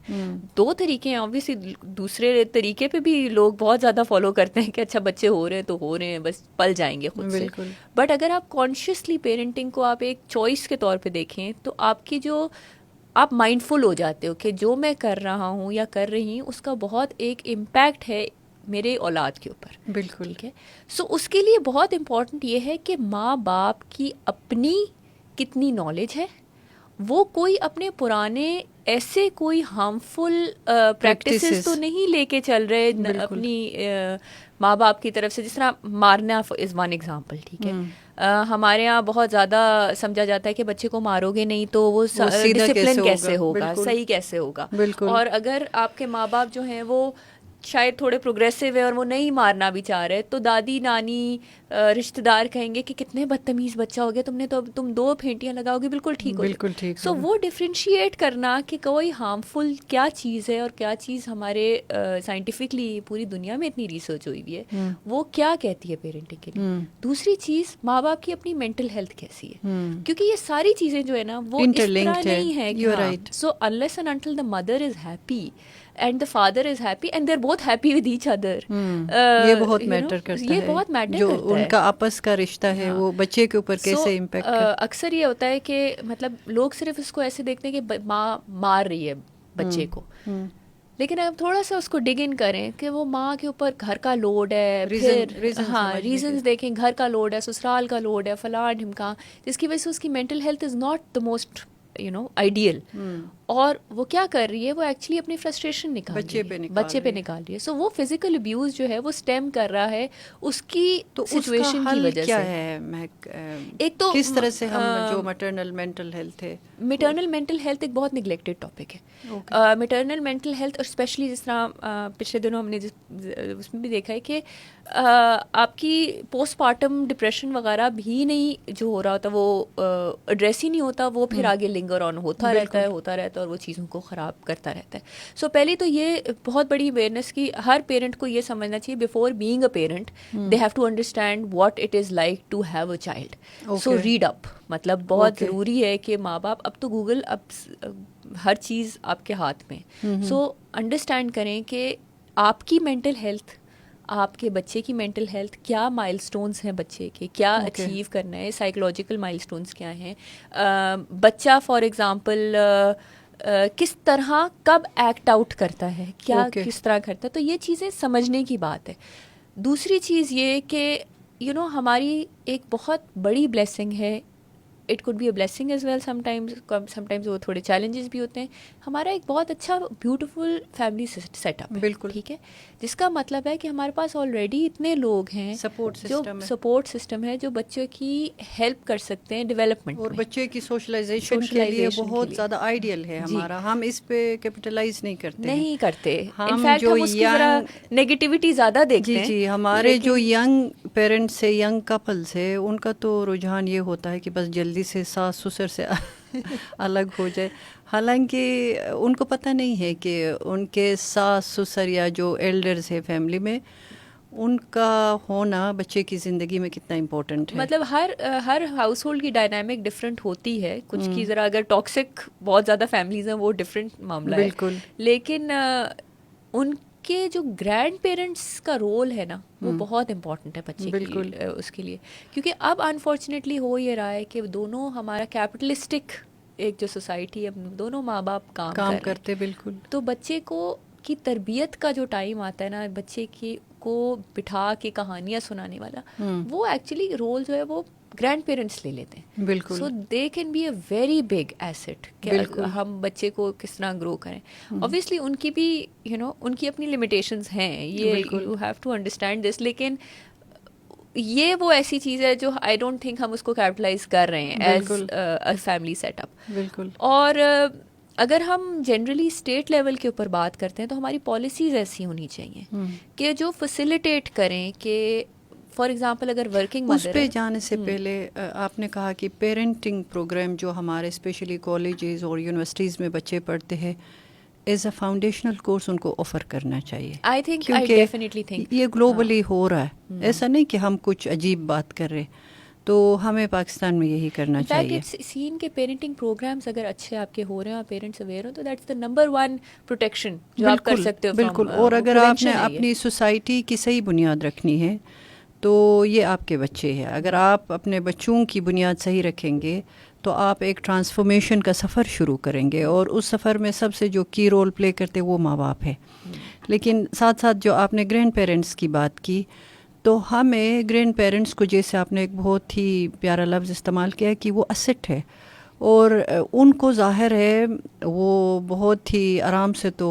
دو طریقے ہیں آبویسلی, دوسرے طریقے پہ بھی لوگ بہت زیادہ فالو کرتے ہیں کہ اچھا بچے ہو رہے ہیں تو ہو رہے ہیں, بس پل جائیں گے خود سے. بٹ اگر آپ کانشیسلی پیرنٹنگ کو آپ ایک چوائس کے طور پہ دیکھیں تو آپ کی جو آپ مائنڈ فل ہو جاتے ہو کہ جو میں کر رہا ہوں یا کر رہی ہوں اس کا بہت ایک امپیکٹ ہے میرے اولاد کے اوپر. بالکل, ٹھیک ہے. سو اس کے لیے بہت امپورٹنٹ یہ ہے کہ ماں باپ کی اپنی کتنی نالج ہے, وہ کوئی اپنے پرانے ایسے کوئی ہارمفل پریکٹسز تو نہیں لے کے چل رہے اپنی ماں باپ کی طرف سے, جس طرح مارنا از ون ایگزامپل. ٹھیک ہے. ہمارے یہاں بہت زیادہ سمجھا جاتا ہے کہ بچے کو مارو گے نہیں تو وہ ڈسپلن کیسے ہوگا, صحیح کیسے ہوگا. اور اگر آپ کے ماں باپ جو ہیں وہ شاید تھوڑے پروگریسو ہے اور وہ نہیں مارنا بھی چاہ رہے تو دادی نانی رشتہ دار کہیں گے کہ کتنے بدتمیز بچہ ہو گیا تم نے, تو اب تم 2 پھینٹیاں لگاؤ گے بالکل ٹھیک ہو. بالکل ٹھیک. سو وہ ڈفرینشیٹ کرنا کہ کوئی ہارمفل کیا چیز ہے اور کیا چیز ہمارے سائنٹیفکلی پوری دنیا میں اتنی ریسرچ ہوئی ہوئی ہے وہ کیا کہتی ہے پیرنٹنگ کے لیے. دوسری چیز ماں باپ کی اپنی مینٹل ہیلتھ کیسی ہے, کیونکہ یہ ساری چیزیں جو ہے نا وہ اس طرح نہیں ہے. So unless and until the mother is happy and the father is happy and they're both happy with each other, یہ بہت میٹر کرتا ہے, یہ بہت میٹر جو کرتا ہے ان کا آپس کا رشتہ ہے وہ بچے کے اوپر کیسے امپیکٹ کرتا ہے. اکثر یہ ہوتا ہے کہ مطلب لوگ صرف اس کو ایسے دیکھتے ہیں کہ ماں مار رہی ہے بچے کو, لیکن اب تھوڑا سا اس کو ڈگ ان کریں کہ وہ ماں کے اوپر گھر کا لوڈ ہے, پھر ہاں ریزنز دیکھیں, گھر کا لوڈ ہے, سسرال کا لوڈ ہے, فلاں ڈھمکاں, جس کی وجہ سے اس کی mental health is not the most ideal. اور وہ کیا کر رہی ہے, وہ ایکچولی اپنی فرسٹریشن بچے پہ نکال رہی ہے. سو وہ فزیکل ابیوز جو ہے وہ اسٹیم کر رہا ہے اس کی سچویشن کی وجہ سے. کیا ہے ایک تو کس طرح سے ہم جو میٹرنل مینٹل ہیلتھ ہے, میٹرنل مینٹل ہیلتھ ایک بہت نگلیکٹڈ ٹاپک ہے. میٹرنل مینٹل ہیلتھ اور اسپیشلی جس طرح پچھلے دنوں ہم نے اس میں بھی دیکھا ہے کہ آپ کی پوسٹ پارٹم ڈپریشن وغیرہ بھی نہیں جو ہو رہا ہوتا وہ ایڈریس ہی نہیں ہوتا, وہ پھر آگے لنگر آن ہوتا رہتا ہے اور وہ چیزوں کو خراب کرتا رہتا ہے. سو پہلی تو یہ بہت بڑی اویئرنیس کی ہر پیرنٹ کو یہ سمجھنا چاہیے before being a parent they have to understand what it is like to have a child. So read up, مطلب بہت ضروری ہے کہ ماں باپ, اب تو گوگل, اب ہر چیز آپ کے ہاتھ میں, سو انڈرسٹینڈ کریں کہ آپ کی مینٹل ہیلتھ, آپ کے بچے کی مینٹل ہیلتھ, کیا مائل سٹونز ہیں بچے کے, کیا اچیو کرنا ہے, سائیکولوجیکل مائل سٹونز کیا ہیں, بچہ فار ایگزامپل کس طرح کب ایکٹ آؤٹ کرتا ہے, کیا کس طرح کرتا ہے. تو یہ چیزیں سمجھنے کی بات ہے. دوسری چیز یہ کہ ہماری ایک بہت بڑی بلیسنگ ہے, it could be a blessing as well sometimes وہ تھوڑے چیلنجز بھی ہوتے ہیں. ہمارا ایک بہت اچھا بیوٹیفل فیملی سیٹ اپ ہے, بالکل ٹھیک ہے, جس کا مطلب ہے کہ ہمارے پاس آلریڈی اتنے لوگ ہیں جو سپورٹ سسٹم ہے جو بچوں کی ہیلپ کر سکتے ہیں ڈیولپمنٹ, اور بچے کی سوشلائزیشن کے لیے بہت زیادہ آئیڈیل ہے ہمارا. ہم اس پہ کیپٹلائز نہیں کرتے. انفیکٹ ہم اس کی ذرا نیگیٹیوٹی زیادہ دیکھتے ہیں. جی, ہمارے جو ینگ پیرنٹس ہے, ینگ کپلس ہے, ان کا تو رجحان یہ ہوتا ہے کہ بس جلدی سے ساس سسر سے الگ ہو جائے. حالانکہ ان کو پتہ نہیں ہے کہ ان کے ساس سسر یا جو ایلڈرز ہے فیملی میں, ان کا ہونا بچے کی زندگی میں کتنا امپورٹنٹ ہے. مطلب ہر ہاؤس ہولڈ کی ڈائنامک ڈفرینٹ ہوتی ہے. کچھ کی ذرا اگر ٹاکسک بہت زیادہ فیملیز ہیں وہ ڈفرینٹ معاملہ ہے, بالکل, لیکن ان کہ جو گرینڈ پیرنٹس کا رول ہے نا وہ بہت امپورٹنٹ ہے بچے کے اس کے لیے, کیونکہ اب انفارچونیٹلی ہو یہ رہا ہے کہ دونوں ہمارا کیپٹلسٹک ایک جو سوسائٹی ہے, دونوں ماں باپ کام کرتے, بالکل. تو بچے کو کی تربیت کا جو ٹائم آتا ہے نا, بچے کی کو بٹھا کے کہانیاں سنانے والا, وہ ایکچولی رول جو ہے وہ گرینڈ پیرنٹس لے لیتے ہیں. بالکل. So they can be a very big asset کہ ہم بچے کو کس طرح گرو کریں. اوبیسلی ان کی بھی ان کی اپنی لمیٹیشنز ہیں, یہ you have to understand this, لیکن یہ وہ ایسی چیز ہے جو آئی ڈونٹ تھنک ہم اس کو کیپٹلائز کر رہے ہیں as a family set up. بالکل. اور اگر ہم جنرلی اسٹیٹ لیول کے اوپر بات کرتے ہیں تو ہماری پالیسیز ایسی ہونی چاہیے کہ جو فیسیلیٹیٹ کریں کہ فار ایگزامپل اگر ورکنگ مدر, اس پہ جانے سے پہلے آپ نے کہا کہ پیرنٹنگ پروگرام جو ہمارے اسپیشلی کالجز اور یونیورسٹیز میں بچے پڑھتے ہیں ایز اے فاؤنڈیشنل کورس ان کو آفر کرنا چاہیے. I think I definitely think یہ گلوبلی ہو رہا ہے, ایسا نہیں کہ ہم کچھ عجیب بات کر رہے, تو ہمیں پاکستان میں یہی کرنا چاہیے. سین کے پیرنٹنگ پروگرامز اگر اچھے آپ کے ہو رہے ہیں اور پیرنٹس اویئر ہوں تو that's the number one protection جو آپ کر سکتے ہو. بالکل. اور اگر آپ نے اپنی سوسائٹی کی صحیح بنیاد رکھنی ہے تو یہ آپ کے بچے ہیں. اگر آپ اپنے بچوں کی بنیاد صحیح رکھیں گے تو آپ ایک ٹرانسفارمیشن کا سفر شروع کریں گے, اور اس سفر میں سب سے جو کی رول پلے کرتے وہ ماں باپ ہے. لیکن ساتھ ساتھ جو آپ نے گرینڈ پیرنٹس کی بات کی, تو ہمیں گرینڈ پیرنٹس کو, جیسے آپ نے ایک بہت ہی پیارا لفظ استعمال کیا کہ وہ اسٹ ہے, اور ان کو ظاہر ہے وہ بہت ہی آرام سے, تو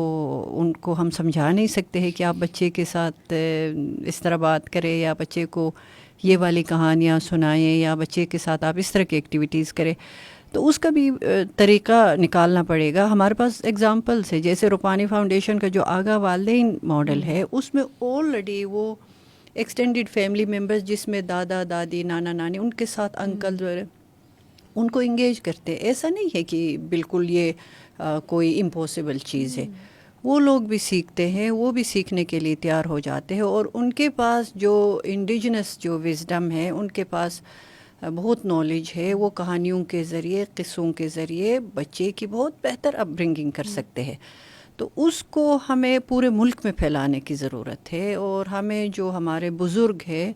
ان کو ہم سمجھا نہیں سکتے ہیں کہ آپ بچے کے ساتھ اس طرح بات کریں یا بچے کو یہ والی کہانیاں سنائیں یا بچے کے ساتھ آپ اس طرح کی ایکٹیویٹیز کریں. تو اس کا بھی طریقہ نکالنا پڑے گا. ہمارے پاس ایگزامپلس ہے, جیسے روپانی فاؤنڈیشن کا جو آگاہ والدین ماڈل ہے, اس میں آلریڈی وہ ایکسٹینڈیڈ فیملی ممبرز جس میں دادا دادی نانا نانی ان کے ساتھ انکل ان کو انگیج کرتے. ایسا نہیں ہے کہ بالکل یہ کوئی امپاسبل چیز ہے. وہ لوگ بھی سیکھتے ہیں, وہ بھی سیکھنے کے لیے تیار ہو جاتے ہیں, اور ان کے پاس جو انڈیجنس جو وزڈم ہے, ان کے پاس بہت نالج ہے. وہ کہانیوں کے ذریعے, قصوں کے ذریعے بچے کی بہت بہتر اپ برنگنگ کر سکتے ہیں. تو اس کو ہمیں پورے ملک میں پھیلانے کی ضرورت ہے, اور ہمیں جو ہمارے بزرگ ہیں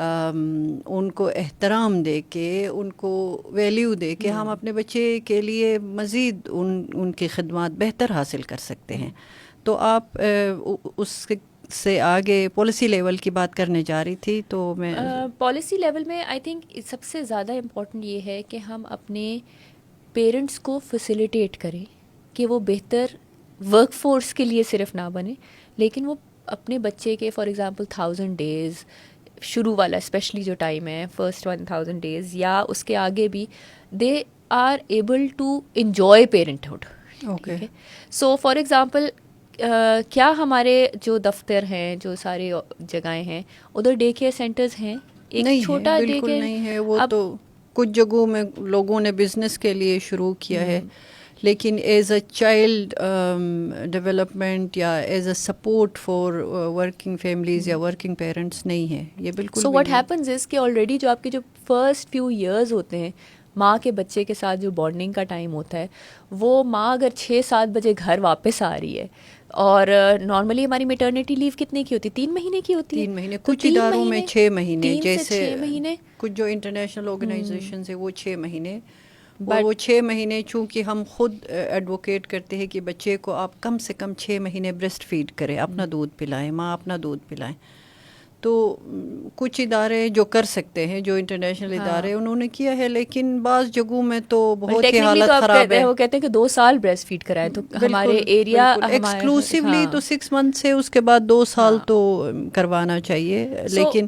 ان کو احترام دے کے, ان کو ویلیو دے کے ہم اپنے بچے کے لیے مزید ان کی خدمات بہتر حاصل کر سکتے ہیں. تو آپ اس سے آگے پالیسی لیول کی بات کرنے جا رہی تھی, تو میں پالیسی لیول میں آئی تھنک سب سے زیادہ امپورٹنٹ یہ ہے کہ ہم اپنے پیرنٹس کو فیسیلیٹیٹ کریں کہ وہ بہتر ورک فورس کے لیے صرف نہ بنے, لیکن وہ اپنے بچے کے فار ایگزامپل 1000 ڈیز شروع والا اسپیشلی جو ٹائم ہے فرسٹ 1000 ڈیز یا اس کے آگے بھی, they are able to enjoy parenthood. Okay. So for example کیا ہمارے جو دفتر ہیں, جو سارے جگہیں ہیں, ادھر ڈے کیئر سینٹرز ہیں؟ ایک چھوٹا ڈے کیئر نہیں ہے. وہ تو کچھ جگہوں میں لوگوں نے بزنس کے لیے شروع کیا ہے, لیکن ایز اے چائلڈ ڈیولپمنٹ یا as a support for working families یا ورکنگ پیرنٹس نہیں ہے یہ بالکل. سو واٹ ہیپنز از کہ آلریڈی جو آپ کے جو فرسٹ فیو ایئرز ہوتے ہیں ماں کے بچے کے ساتھ جو بانڈنگ کا ٹائم ہوتا ہے, وہ ماں اگر 6-7 بجے گھر واپس آ رہی ہے, اور نارملی ہماری میٹرنیٹی لیو کتنے کی ہوتی ہے؟ 3 مہینے کی ہوتی ہے. 3 مہینے, کچھ اداروں میں 6 مہینے, 3 سے 6 مہینے, کچھ جو انٹرنیشنل آرگنائزیشنز ہیں وہ 6 مہینے. اور وہ 6 مہینے چونکہ ہم خود ایڈوکیٹ کرتے ہیں کہ بچے کو آپ کم سے کم 6 مہینے بریسٹ فیڈ کریں, اپنا دودھ پلائیں, ماں اپنا دودھ پلائیں. تو کچھ ادارے جو کر سکتے ہیں, جو انٹرنیشنل ادارے انہوں نے کیا ہے, لیکن بعض جگہوں میں تو بہت ہی حالت خراب ہے. وہ کہتے ہیں کہ 2 سال بریسٹ فیڈ کرائے, تو ہمارے ایریا ایکسکلوسیولی تو 6 منتھ سے, اس کے بعد 2 سال تو کروانا چاہیے. لیکن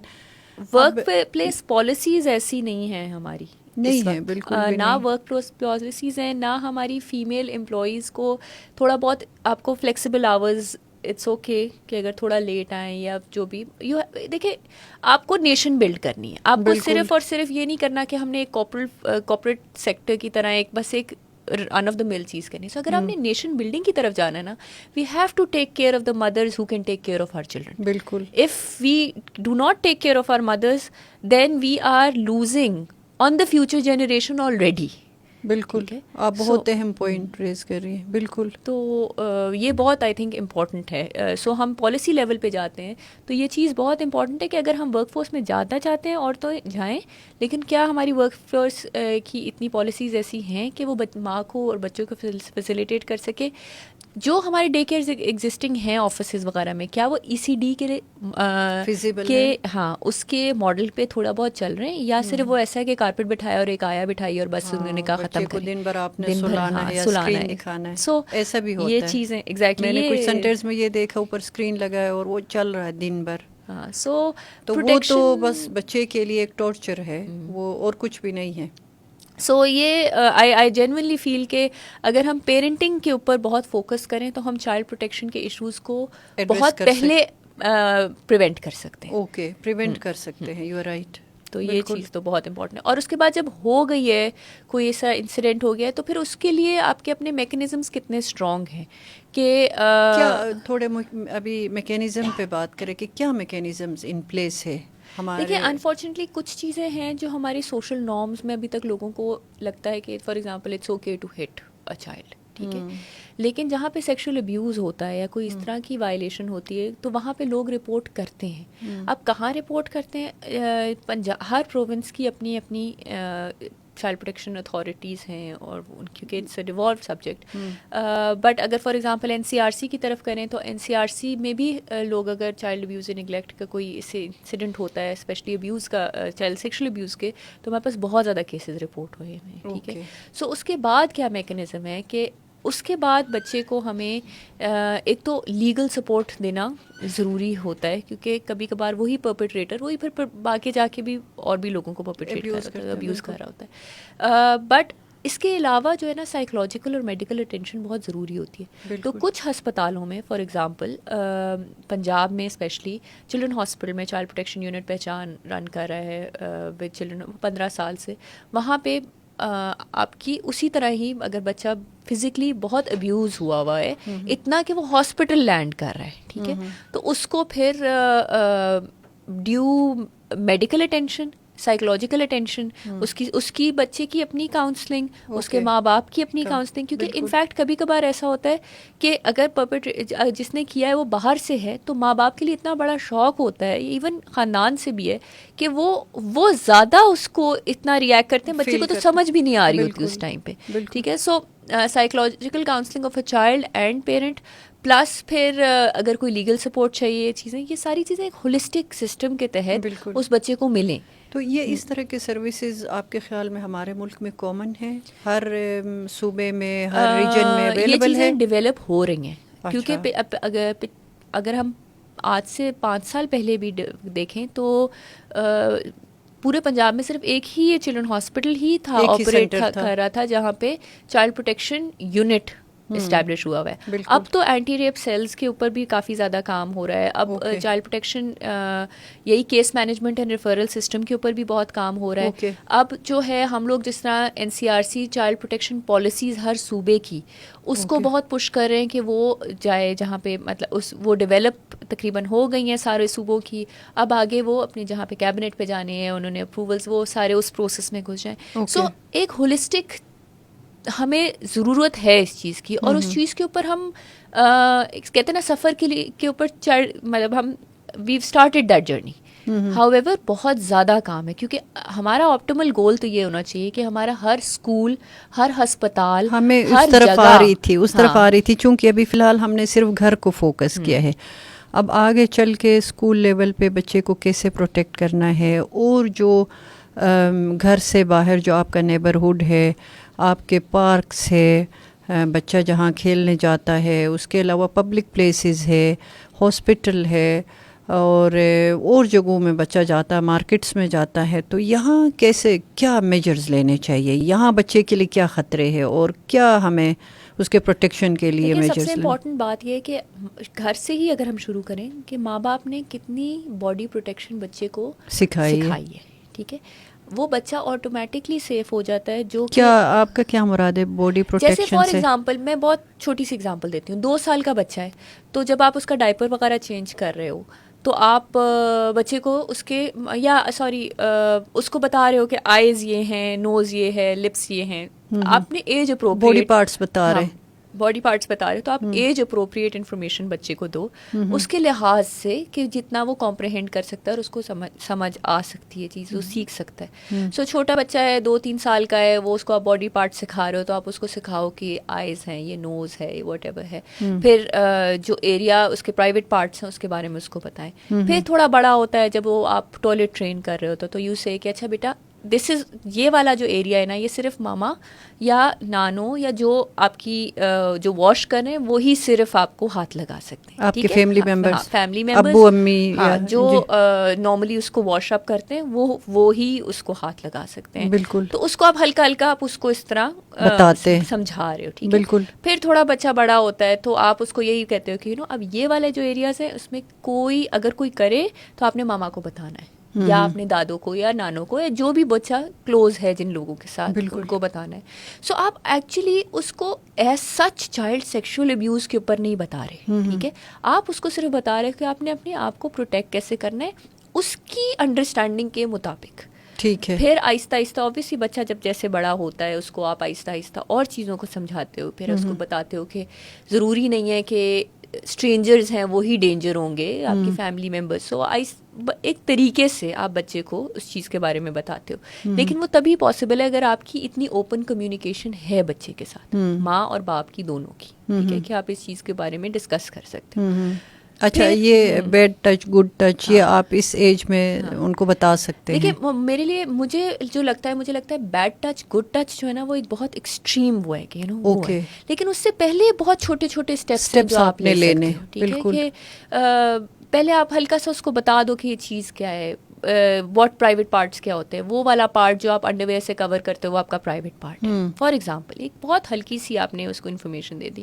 ورک پلیس پالیسیز ایسی نہیں ہیں ہماری, نہیں ہے بالکل, نہ ورک پلیس پالیسیز ہیں, نہ ہماری فیمیل امپلائیز کو تھوڑا بہت آپ کو فلیکسیبل آورز, اٹس اوکے کہ اگر تھوڑا لیٹ آئیں یا جو بھی. دیکھیں آپ کو نیشن بلڈ کرنی ہے, آپ کو صرف اور صرف یہ نہیں کرنا کہ ہم نے ایک کارپوریٹ سیکٹر کی طرح ایک بس ایک رن آف دا مل چیز کرنی. سو اگر ہم نے نیشن بلڈنگ کی طرف جانا ہے نا, we have to take care of the mothers who can take care of her children. بالکل. If we do not take care of our mothers, then we are losing on the future generation already. بالکل آپ بہت اہم point raise کر رہی ہیں. بالکل تو یہ بہت آئی تھنک امپورٹنٹ ہے. سو ہم پالیسی لیول پہ جاتے ہیں تو یہ چیز بہت امپورٹنٹ ہے کہ اگر ہم ورک فورس میں جانا چاہتے ہیں اور تو جائیں, لیکن کیا ہماری ورک فورس کی اتنی پالیسیز ایسی ہیں کہ وہ ماں کو اور بچوں کو فیسیلیٹیٹ کر سکے. جو ہمارے ڈے کیئرز ایگزسٹنگ ہیں آفیسز وغیرہ میں, کیا وہ ECD کے فیزیبل ہاں اس کے ماڈل پہ تھوڑا بہت چل رہے ہیں, یا صرف وہ ایسا ہے کہ کارپیٹ بٹھایا اور ایک آیا بٹھائی اور بس انہوں نے کہا ختم کر دن بھر آپ نے سلانا ہے یا اسکرین دکھانا ہے. سو ایسا بھی ہوتا ہے, یہ چیزیں ایگزیکٹلی میں نے کچھ سینٹرز میں یہ دیکھا اوپر اسکرین لگا ہے اور وہ چل رہا ہے دن بھر. ہاں سو تو وہ تو بس بچے کے لیے ایک ٹارچر ہے, وہ اور کچھ بھی نہیں ہے. سو یہ آئی جینوئنلی فیل کہ اگر ہم پیرنٹنگ کے اوپر بہت فوکس کریں تو ہم چائلڈ پروٹیکشن کے ایشوز کو بہت پہلے پریونٹ کر سکتے ہیں. اوکے, پریونٹ کر سکتے ہیں, یو آر رائٹ. تو یہ چیز تو بہت امپورٹنٹ ہے. اور اس کے بعد جب ہو گئی ہے کوئی ایسا انسیڈنٹ ہو گیا ہے تو پھر اس کے لیے آپ کے اپنے میکینزمس کتنے اسٹرانگ ہیں کہ کیا تھوڑے ابھی میکینزم پہ بات کریں کہ کیا میکینزمز ان پلیس ہے ہمارے. دیکھیے انفارچونیٹلی کچھ چیزیں ہیں جو ہماری سوشل نارمز میں ابھی تک لوگوں کو لگتا ہے کہ for example it's okay to hit a child, ٹھیک ہے, لیکن جہاں پہ سیکشل ابیوز ہوتا ہے یا کوئی اس طرح کی وائلیشن ہوتی ہے تو وہاں پہ لوگ رپورٹ کرتے ہیں. اب کہاں رپورٹ کرتے ہیں, ہر پروونس کی اپنی اپنی چائلڈ پروٹیکشن اتھارٹیز ہیں اور ان کیونکہ it's a devolved subject. But اگر فار ایگزامپل NCRC کی طرف کریں تو NCRC میں بھی لوگ اگر چائلڈ ابیوز اینڈ نیگلیکٹ کا کوئی اسے انسیڈنٹ ہوتا ہے, اسپیشلی ابیوز کا, چائلڈ سیکشل ابیوز کے, تو ہمارے پاس بہت زیادہ کیسز رپورٹ ہوئے ہیں, ٹھیک ہے. سو اس کے بعد کیا میکینزم ہے کہ اس کے بعد بچے کو ہمیں ایک تو لیگل سپورٹ دینا ضروری ہوتا ہے, کیونکہ کبھی کبھار وہی پرپیٹریٹر وہی پھر باقی جا کے بھی اور بھی لوگوں کو ابیوز کر رہا ہوتا ہے. بٹ اس کے علاوہ جو ہے نا سائیکولوجیکل اور میڈیکل اٹینشن بہت ضروری ہوتی ہے. تو کچھ ہسپتالوں میں فار ایگزامپل پنجاب میں اسپیشلی چلڈرن ہاسپٹل میں چائلڈ پروٹیکشن یونٹ پہچان رن کر رہا ہے ود چلڈرن 15 سال سے. وہاں پہ آپ کی اسی طرح ہی اگر بچہ فزیکلی بہت ابیوز ہوا ہے اتنا کہ وہ ہاسپٹل لینڈ کر رہا ہے, ٹھیک ہے, تو اس کو پھر due medical attention, psychological attention, اس کی بچے کی اپنی کاؤنسلنگ, اس کے ماں باپ کی اپنی کاؤنسلنگ, کیونکہ انفیکٹ کبھی کبھار ایسا ہوتا ہے کہ اگر جس نے کیا ہے وہ باہر سے ہے تو ماں باپ کے لیے اتنا بڑا شوق ہوتا ہے, ایون خاندان سے بھی ہے, کہ وہ زیادہ اس کو اتنا ریئیکٹ کرتے ہیں, بچے کو تو سمجھ بھی نہیں آ رہی ہوتی اس ٹائم پہ, ٹھیک ہے. So psychological counselling of a child and parent, plus پھر اگر کوئی لیگل سپورٹ چاہیے, یہ چیزیں, یہ ساری چیزیں ایک ہولسٹک سسٹم کے تحت اس بچے کو ملیں. تو یہ اس طرح کے سروسز آپ کے خیال میں ہمارے ملک میں کامن ہیں, ہر صوبے میں, ہر ریجن میں اویلیبل ہے؟ یہ چیزیں ڈیولپ ہو رہی ہیں, کیونکہ اگر ہم آج سے 5 سال پہلے بھی دیکھیں تو پورے پنجاب میں صرف ایک ہی یہ چلڈرن ہاسپٹل ہی تھا آپریٹ کر رہا تھا جہاں پہ چائلڈ پروٹیکشن یونٹ اسٹیبلش ہوا ہوا ہے. اب تو اینٹی ریپ سیلز کے اوپر بھی کافی زیادہ کام ہو رہا ہے. اب چائلڈ پروٹیکشن یہی case management and referral system کے اوپر بھی بہت کام ہو رہا ہے. اب جو ہے ہم لوگ جس طرح NCRC چائلڈ پروٹیکشن پالیسیز ہر صوبے کی اس کو بہت پش کر رہے ہیں کہ وہ جائے جہاں پہ مطلب وہ ڈیولپ تقریباً ہو گئی ہیں سارے صوبوں کی. اب آگے وہ اپنے جہاں پہ کیبنٹ پہ جانے ہیں, انہوں نے اپروولس, وہ سارے اس پروسیس میں گھس جائیں. سو ایک ہولسٹک ہمیں ضرورت ہے اس چیز کی, اور اس چیز کے اوپر ہم کہتے ہیں نا سفر کے اوپر مطلب ہم we've started that journey. However بہت زیادہ کام ہے, کیونکہ ہمارا آپٹیمل گول تو یہ ہونا چاہیے کہ ہمارا ہر اسکول, ہر ہسپتال, ہمیں اس طرف آ رہی تھی چونکہ ابھی فی الحال ہم نے صرف گھر کو فوکس کیا ہے. اب آگے چل کے اسکول لیول پہ بچے کو کیسے پروٹیکٹ کرنا ہے, اور جو گھر سے باہر جو آپ کا نیبرہڈ ہے, آپ کے پارکس ہے, بچہ جہاں کھیلنے جاتا ہے, اس کے علاوہ پبلک پلیسز ہے, ہاسپٹل ہے, اور جگہوں میں بچہ جاتا ہے, مارکیٹس میں جاتا ہے, تو یہاں کیسے کیا میجرز لینے چاہیے, یہاں بچے کے لیے کیا خطرے ہیں اور کیا ہمیں اس کے پروٹیکشن کے لیے میجرز سب سے امپورٹنٹ بات یہ ہے کہ گھر سے ہی اگر ہم شروع کریں کہ ماں باپ نے کتنی باڈی پروٹیکشن بچے کو سکھائی ہے, ٹھیک ہے, وہ بچہ آٹومیٹکلی سیف ہو جاتا ہے. جو کیا آپ کا کیا مراد ہے باڈی پروٹیکشن سے؟ جیسے فار ایگزامپل میں بہت چھوٹی سی ایگزامپل دیتی ہوں, 2 سال کا بچہ ہے, تو جب آپ اس کا ڈائپر وغیرہ چینج کر رہے ہو تو آپ بچے کو اس کو بتا رہے ہو کہ آئیز یہ ہیں, نوز یہ ہے, لپس یہ ہیں, آپ نے ایج اپروپریٹ باڈی پارٹس بتا رہے ہیں، باڈی پارٹس بتا رہے تو آپ ایج اپروپریٹ انفارمیشن بچے کو دو اس کے لحاظ سے کہ جتنا وہ کمپریہینڈ کر سکتا ہے اور اس کو سمجھ آ سکتی ہے چیز، وہ سیکھ سکتا ہے. سو چھوٹا بچہ ہے 2-3 سال کا ہے، وہ اس کو آپ باڈی پارٹ سکھا رہے ہو تو آپ اس کو سکھاؤ کہ آئیز ہیں، یہ نوز ہے، یہ واٹ ایور ہے. پھر جو ایریا اس کے پرائیویٹ پارٹس ہیں اس کے بارے میں اس کو بتائیں. پھر تھوڑا بڑا ہوتا ہے جب وہ آپ ٹوائلٹ ٹرین کر رہے ہوتے تو یو سے کہ اچھا بیٹا دس از یہ والا جو ایریا ہے نا، یہ صرف ماما یا نانو یا جو آپ کی جو واش کر رہے ہیں وہی صرف آپ کو ہاتھ لگا سکتے ہیں. آپ کے فیملی ممبرس، فیملی ممبرس، ابو امی جو نارملی اس کو واش اپ کرتے ہیں وہ ہی اس کو ہاتھ لگا سکتے ہیں. بالکل. تو اس کو آپ ہلکا ہلکا آپ اس کو اس طرح بتاتے ہیں، سمجھا رہے ہو. ٹھیک ہے. بالکل. پھر تھوڑا بچہ بڑا ہوتا ہے تو آپ اس کو یہی کہتے ہو کہ اب یہ والے جو ایریاز ہیں اس میں کوئی اگر کوئی کرے تو آپ نے ماما کو بتانا ہے یا اپنے دادوں کو یا نانوں کو یا جو بھی بچہ کلوز ہے جن لوگوں کے ساتھ ان کو بتانا ہے. سو آپ ایکچولی اس کو as such child sexual abuse کے اوپر نہیں بتا رہے. ٹھیک ہے. آپ اس کو صرف بتا رہے کہ آپ نے اپنے آپ کو پروٹیکٹ کیسے کرنا ہے اس کی انڈرسٹینڈنگ کے مطابق. ٹھیک ہے. پھر آہستہ آہستہ اوبیسلی بچہ جب جیسے بڑا ہوتا ہے اس کو آپ آہستہ آہستہ اور چیزوں کو سمجھاتے ہو. پھر اس کو بتاتے ہو کہ ضروری نہیں ہے کہ اسٹرینجرز ہیں وہی ڈینجر ہوں گے، آپ کی فیملی ممبرس. سو ایک طریقے سے آپ بچے کو اس چیز کے بارے میں بتاتے ہو. لیکن وہ تبھی پاسبل ہے اگر آپ کی اتنی اوپن کمیونیکیشن ہے بچے کے ساتھ، ماں اور باپ کی دونوں کی. ٹھیک ہے کہ آپ اس چیز کے بارے میں ڈسکس کر سکتے ہو. اچھا، یہ بیڈ ٹچ گڈ ٹچ یہ آپ اس ایج میں ان کو بتا سکتے ہیں؟ دیکھیے میرے لیے مجھے لگتا ہے بیڈ ٹچ گڈ ٹچ جو ہے نا وہ ایک بہت ایکسٹریم وہ ہے کہ لیکن اس سے پہلے بہت چھوٹے چھوٹے اسٹیپس آپ نے لینے. ٹھیک ہے کہ پہلے آپ ہلکا سا اس کو بتا دو کہ یہ چیز کیا ہے، واٹ پرائیویٹ پارٹس کیا ہوتے ہیں. وہ والا پارٹ جو آپ انڈر ویئر سے کور کرتے ہو وہ آپ کا پرائیویٹ پارٹ ہے. فار ایگزامپل ایک بہت ہلکی سی آپ نے اس کو انفارمیشن دے دی.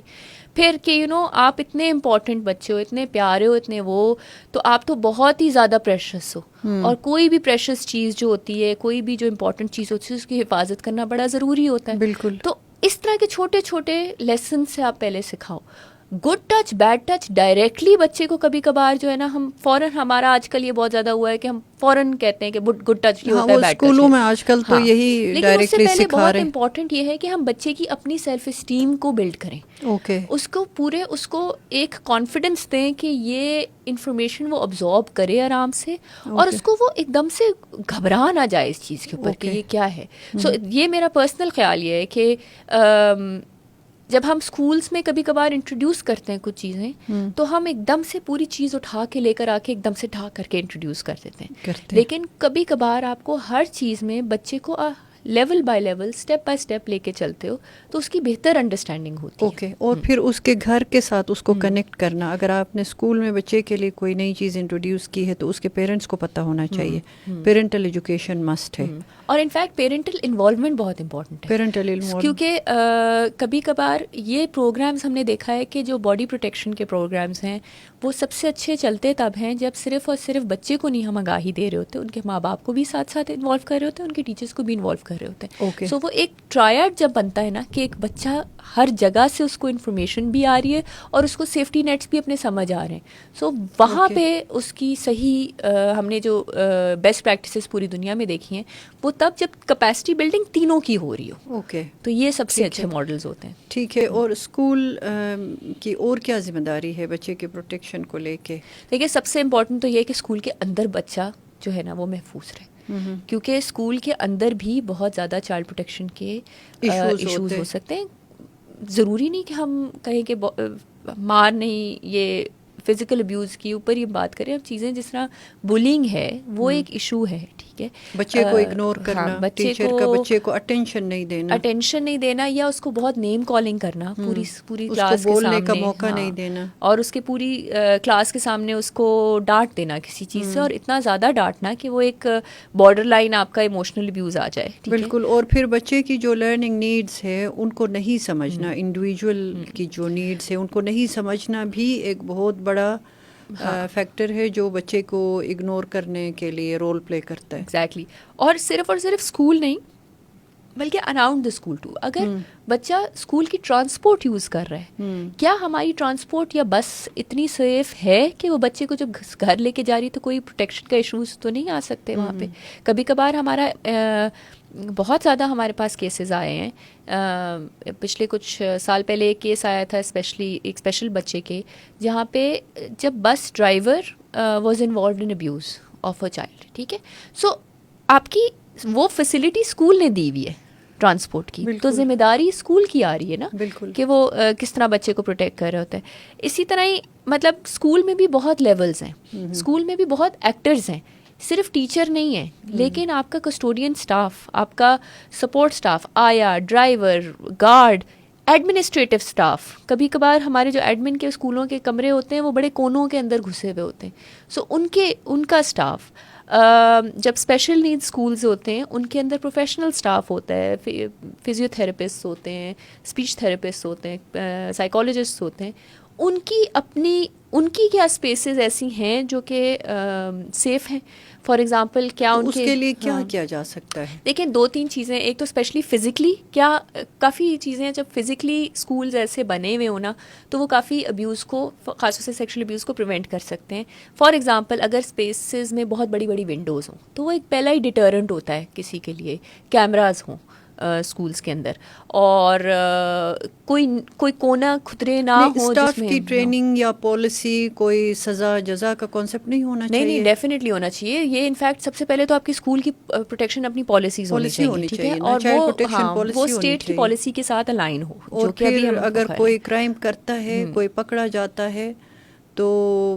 پھر کہ آپ اتنے امپورٹنٹ بچے ہو، اتنے پیارے ہو، اتنے وہ تو آپ تو بہت ہی زیادہ پریشس ہو. اور کوئی بھی پریشس چیز جو ہوتی ہے، کوئی بھی جو امپورٹنٹ چیز ہوتی ہے اس کی حفاظت کرنا بڑا ضروری ہوتا ہے. بالکل. تو اس طرح کے چھوٹے چھوٹے لیسن سے آپ پہلے سکھاؤ. Good touch bad touch directly بچے کو کبھی کبھار جو ہے نا ہم فوراً، ہمارا آج کل یہ بہت زیادہ ہوا ہے کہ ہم فوراً کہتے ہیں کہ گڈ ٹچ یہ ہوتا ہے، بیڈ ٹچ. اسکولوں میں آج کل تو یہی ڈائریکٹلی سکھا رہے ہیں. بہت امپورٹنٹ یہ ہے کہ ہم بچے کی اپنی سیلف اسٹیم کو بلڈ کریں. اوکے. اس کو ایک کانفیڈنس دیں کہ یہ انفارمیشن وہ ابزارب کرے آرام سے اور اس کو وہ ایک دم سے گھبرا نہ جائے اس چیز کے اوپر کہ یہ کیا ہے. سو یہ میرا پرسنل خیال یہ ہے کہ جب ہم اسکولس میں کبھی کبھار انٹروڈیوس کرتے ہیں کچھ چیزیں تو ہم ایک دم سے پوری چیز اٹھا کے لے کر آ کے ایک دم سے ڈھا کر کے انٹروڈیوس کر دیتے ہیں. لیکن کبھی کبھار آپ کو ہر چیز میں بچے کو level by level, step by step لے کے چلتے ہو تو اس کی بہتر انڈرسٹینڈنگ ہوتی ہے. اوکے. اور پھر اس کے گھر کے ساتھ اس کو کنیکٹ کرنا. اگر آپ نے اسکول میں بچے کے لیے کوئی نئی چیز انٹروڈیوس کی ہے تو اس کے پیرنٹس کو پتہ ہونا چاہیے. پیرنٹل ایجوکیشن مسٹ ہے. اور انفیکٹ پیرنٹل انوالومنٹ بہت امپورٹنٹ ہے. پیرنٹل انوالومنٹ کیونکہ کبھی کبھار یہ پروگرامز ہم نے دیکھا ہے کہ جو باڈی پروٹیکشن کے پروگرامز ہیں وہ سب سے اچھے چلتے تب ہیں جب صرف اور صرف بچے کو نہیں ہم آگاہی دے رہے ہوتے، ان کے ماں باپ کو بھی ساتھ ساتھ انوالو کر رہے ہوتے ہیں، ان کے ٹیچرس کو بھی انوالو کر رہے ہوتے ہیں. سو وہ ایک ٹرائیڈ جب بنتا ہے نا کہ ایک بچہ ہر جگہ سے اس کو انفارمیشن بھی آ رہی ہے اور اس کو سیفٹی نیٹس بھی اپنے سمجھ آ رہے ہیں. سو وہاں پہ اس کی صحیح ہم نے جو بیسٹ پریکٹسز پوری دنیا میں دیکھی ہیں وہ تب جب کیپیسٹی بلڈنگ تینوں کی ہو رہی ہو. اوکے. تو یہ سب سے اچھے ماڈلز ہوتے ہیں. ٹھیک ہے. اور اسکول کی اور کیا ذمہ داری ہے بچے کے پروٹیکشن کو لے کے؟ دیکھیے سب سے امپورٹنٹ تو یہ ہے کہ اسکول کے اندر بچہ جو ہے نا وہ محفوظ رہے. کیونکہ اسکول کے اندر بھی بہت زیادہ چائلڈ پروٹیکشن کے ایشوز ہو سکتے ہیں. ضروری نہیں کہ ہم کہیں کہ مار نہیں، یہ فزیکل ابیوز کی اوپر یہ بات کریں. اب چیزیں جس طرح بولنگ ہے وہ ایک ایشو ہے. ٹھیک ہے. بچے کو اگنور کرنا، ٹیچر کا بچے کو اٹینشن نہیں دینا یا اس کو بہت نیم کالنگ کرنا پوری کلاس کے بولنے کا موقع نہیں دینا، اور اس کے پوری کلاس کے سامنے اس کو ڈانٹ دینا کسی چیز سے، اور اتنا زیادہ ڈانٹنا کہ وہ ایک بارڈر لائن آپ کا ایموشنل ابیوز آ جائے. بالکل. اور پھر بچے کی جو لرننگ نیڈس ہے ان کو نہیں سمجھنا، انڈیویجول کی جو نیڈس ہے ان کو نہیں سمجھنا بھی ایک بہت بڑا فیکٹر ہے جو بچے کو اگنور کرنے کے لیے رول پلے کرتا ہے. ایگزیکٹلی. اور صرف اسکول نہیں بلکہ اراؤنڈ دا اسکول ٹو. اگر بچہ اسکول کی ٹرانسپورٹ یوز کر رہا ہے، کیا ہماری ٹرانسپورٹ یا بس اتنی سیف ہے کہ وہ بچے کو جب گھر لے کے جا رہی تو کوئی پروٹیکشن کا ایشوز تو نہیں آ سکتے وہاں پہ. کبھی کبھار ہمارا بہت زیادہ ہمارے پاس کیسز آئے ہیں. پچھلے کچھ سال پہلے ایک کیس آیا تھا ایک اسپیشل بچے کے, جہاں پہ جب bus driver was involved in abuse of a child. ٹھیک ہے, سو آپ کی وہ فیسلٹی اسکول نے دی ہوئی ہے ٹرانسپورٹ کی, تو ذمہ داری اسکول کی آ رہی ہے نا کہ وہ کس طرح بچے کو پروٹیکٹ کر رہے ہوتے ہیں. اسی طرح ہی مطلب اسکول میں بھی بہت لیولز ہیں, اسکول میں بھی بہت ایکٹرز ہیں, صرف ٹیچر نہیں ہے, لیکن آپ کا کسٹوڈین اسٹاف, آپ کا سپورٹ اسٹاف, آیا, ڈرائیور, گارڈ, ایڈمنسٹریٹو اسٹاف. کبھی کبھار ہمارے جو ایڈمن کے اسکولوں کے کمرے ہوتے ہیں وہ بڑے کونوں کے اندر گھسے ہوئے ہوتے ہیں, سو ان کا اسٹاف. جب اسپیشل نیڈ اسکولز ہوتے ہیں ان کے اندر پروفیشنل اسٹاف ہوتا ہے, فزیو تھراپسٹ ہوتے ہیں, اسپیچ تھراپسٹ ہوتے ہیں, سائیکالوجسٹ ہوتے ہیں. ان کی کیا اسپیسز ایسی ہیں جو کہ سیف ہیں. فار ایگزامپل کیا ان اس کے لیے کیا کیا جا سکتا ہے؟ دیکھیں 2-3 چیزیں. ایک تو اسپیشلی فزیکلی, کیا کافی چیزیں ہیں جب فزیکلی اسکولز ایسے بنے ہوئے ہونا تو وہ کافی ابیوز کو, خاص طور سے سیکشل ابیوز کو پریونٹ کر سکتے ہیں. فار ایگزامپل اگر اسپیسز میں بہت بڑی بڑی ونڈوز ہوں تو وہ ایک پہلا ہی ڈیٹرنٹ ہوتا ہے کسی کے لیے. کیمراز ہوں اسکولس کے اندر, اور کوئی کونا کھدرے نہ ہو. اسٹاف کی ٹریننگ یا پالیسی, کوئی سزا جزا کا کانسیپٹ نہیں ہونا چاہیے؟ نہیں, ڈیفینیٹلی ہونا چاہیے. یہ انفیکٹ سب سے پہلے تو آپ کی اسکول کی پروٹیکشن اپنی پالیسیز ہونی چاہیے, ٹھیک ہے, اور وہ اسٹیٹ کی پالیسی کے ساتھ الائن ہو. اور پھر اگر کوئی کرائم کرتا ہے, کوئی پکڑا جاتا ہے تو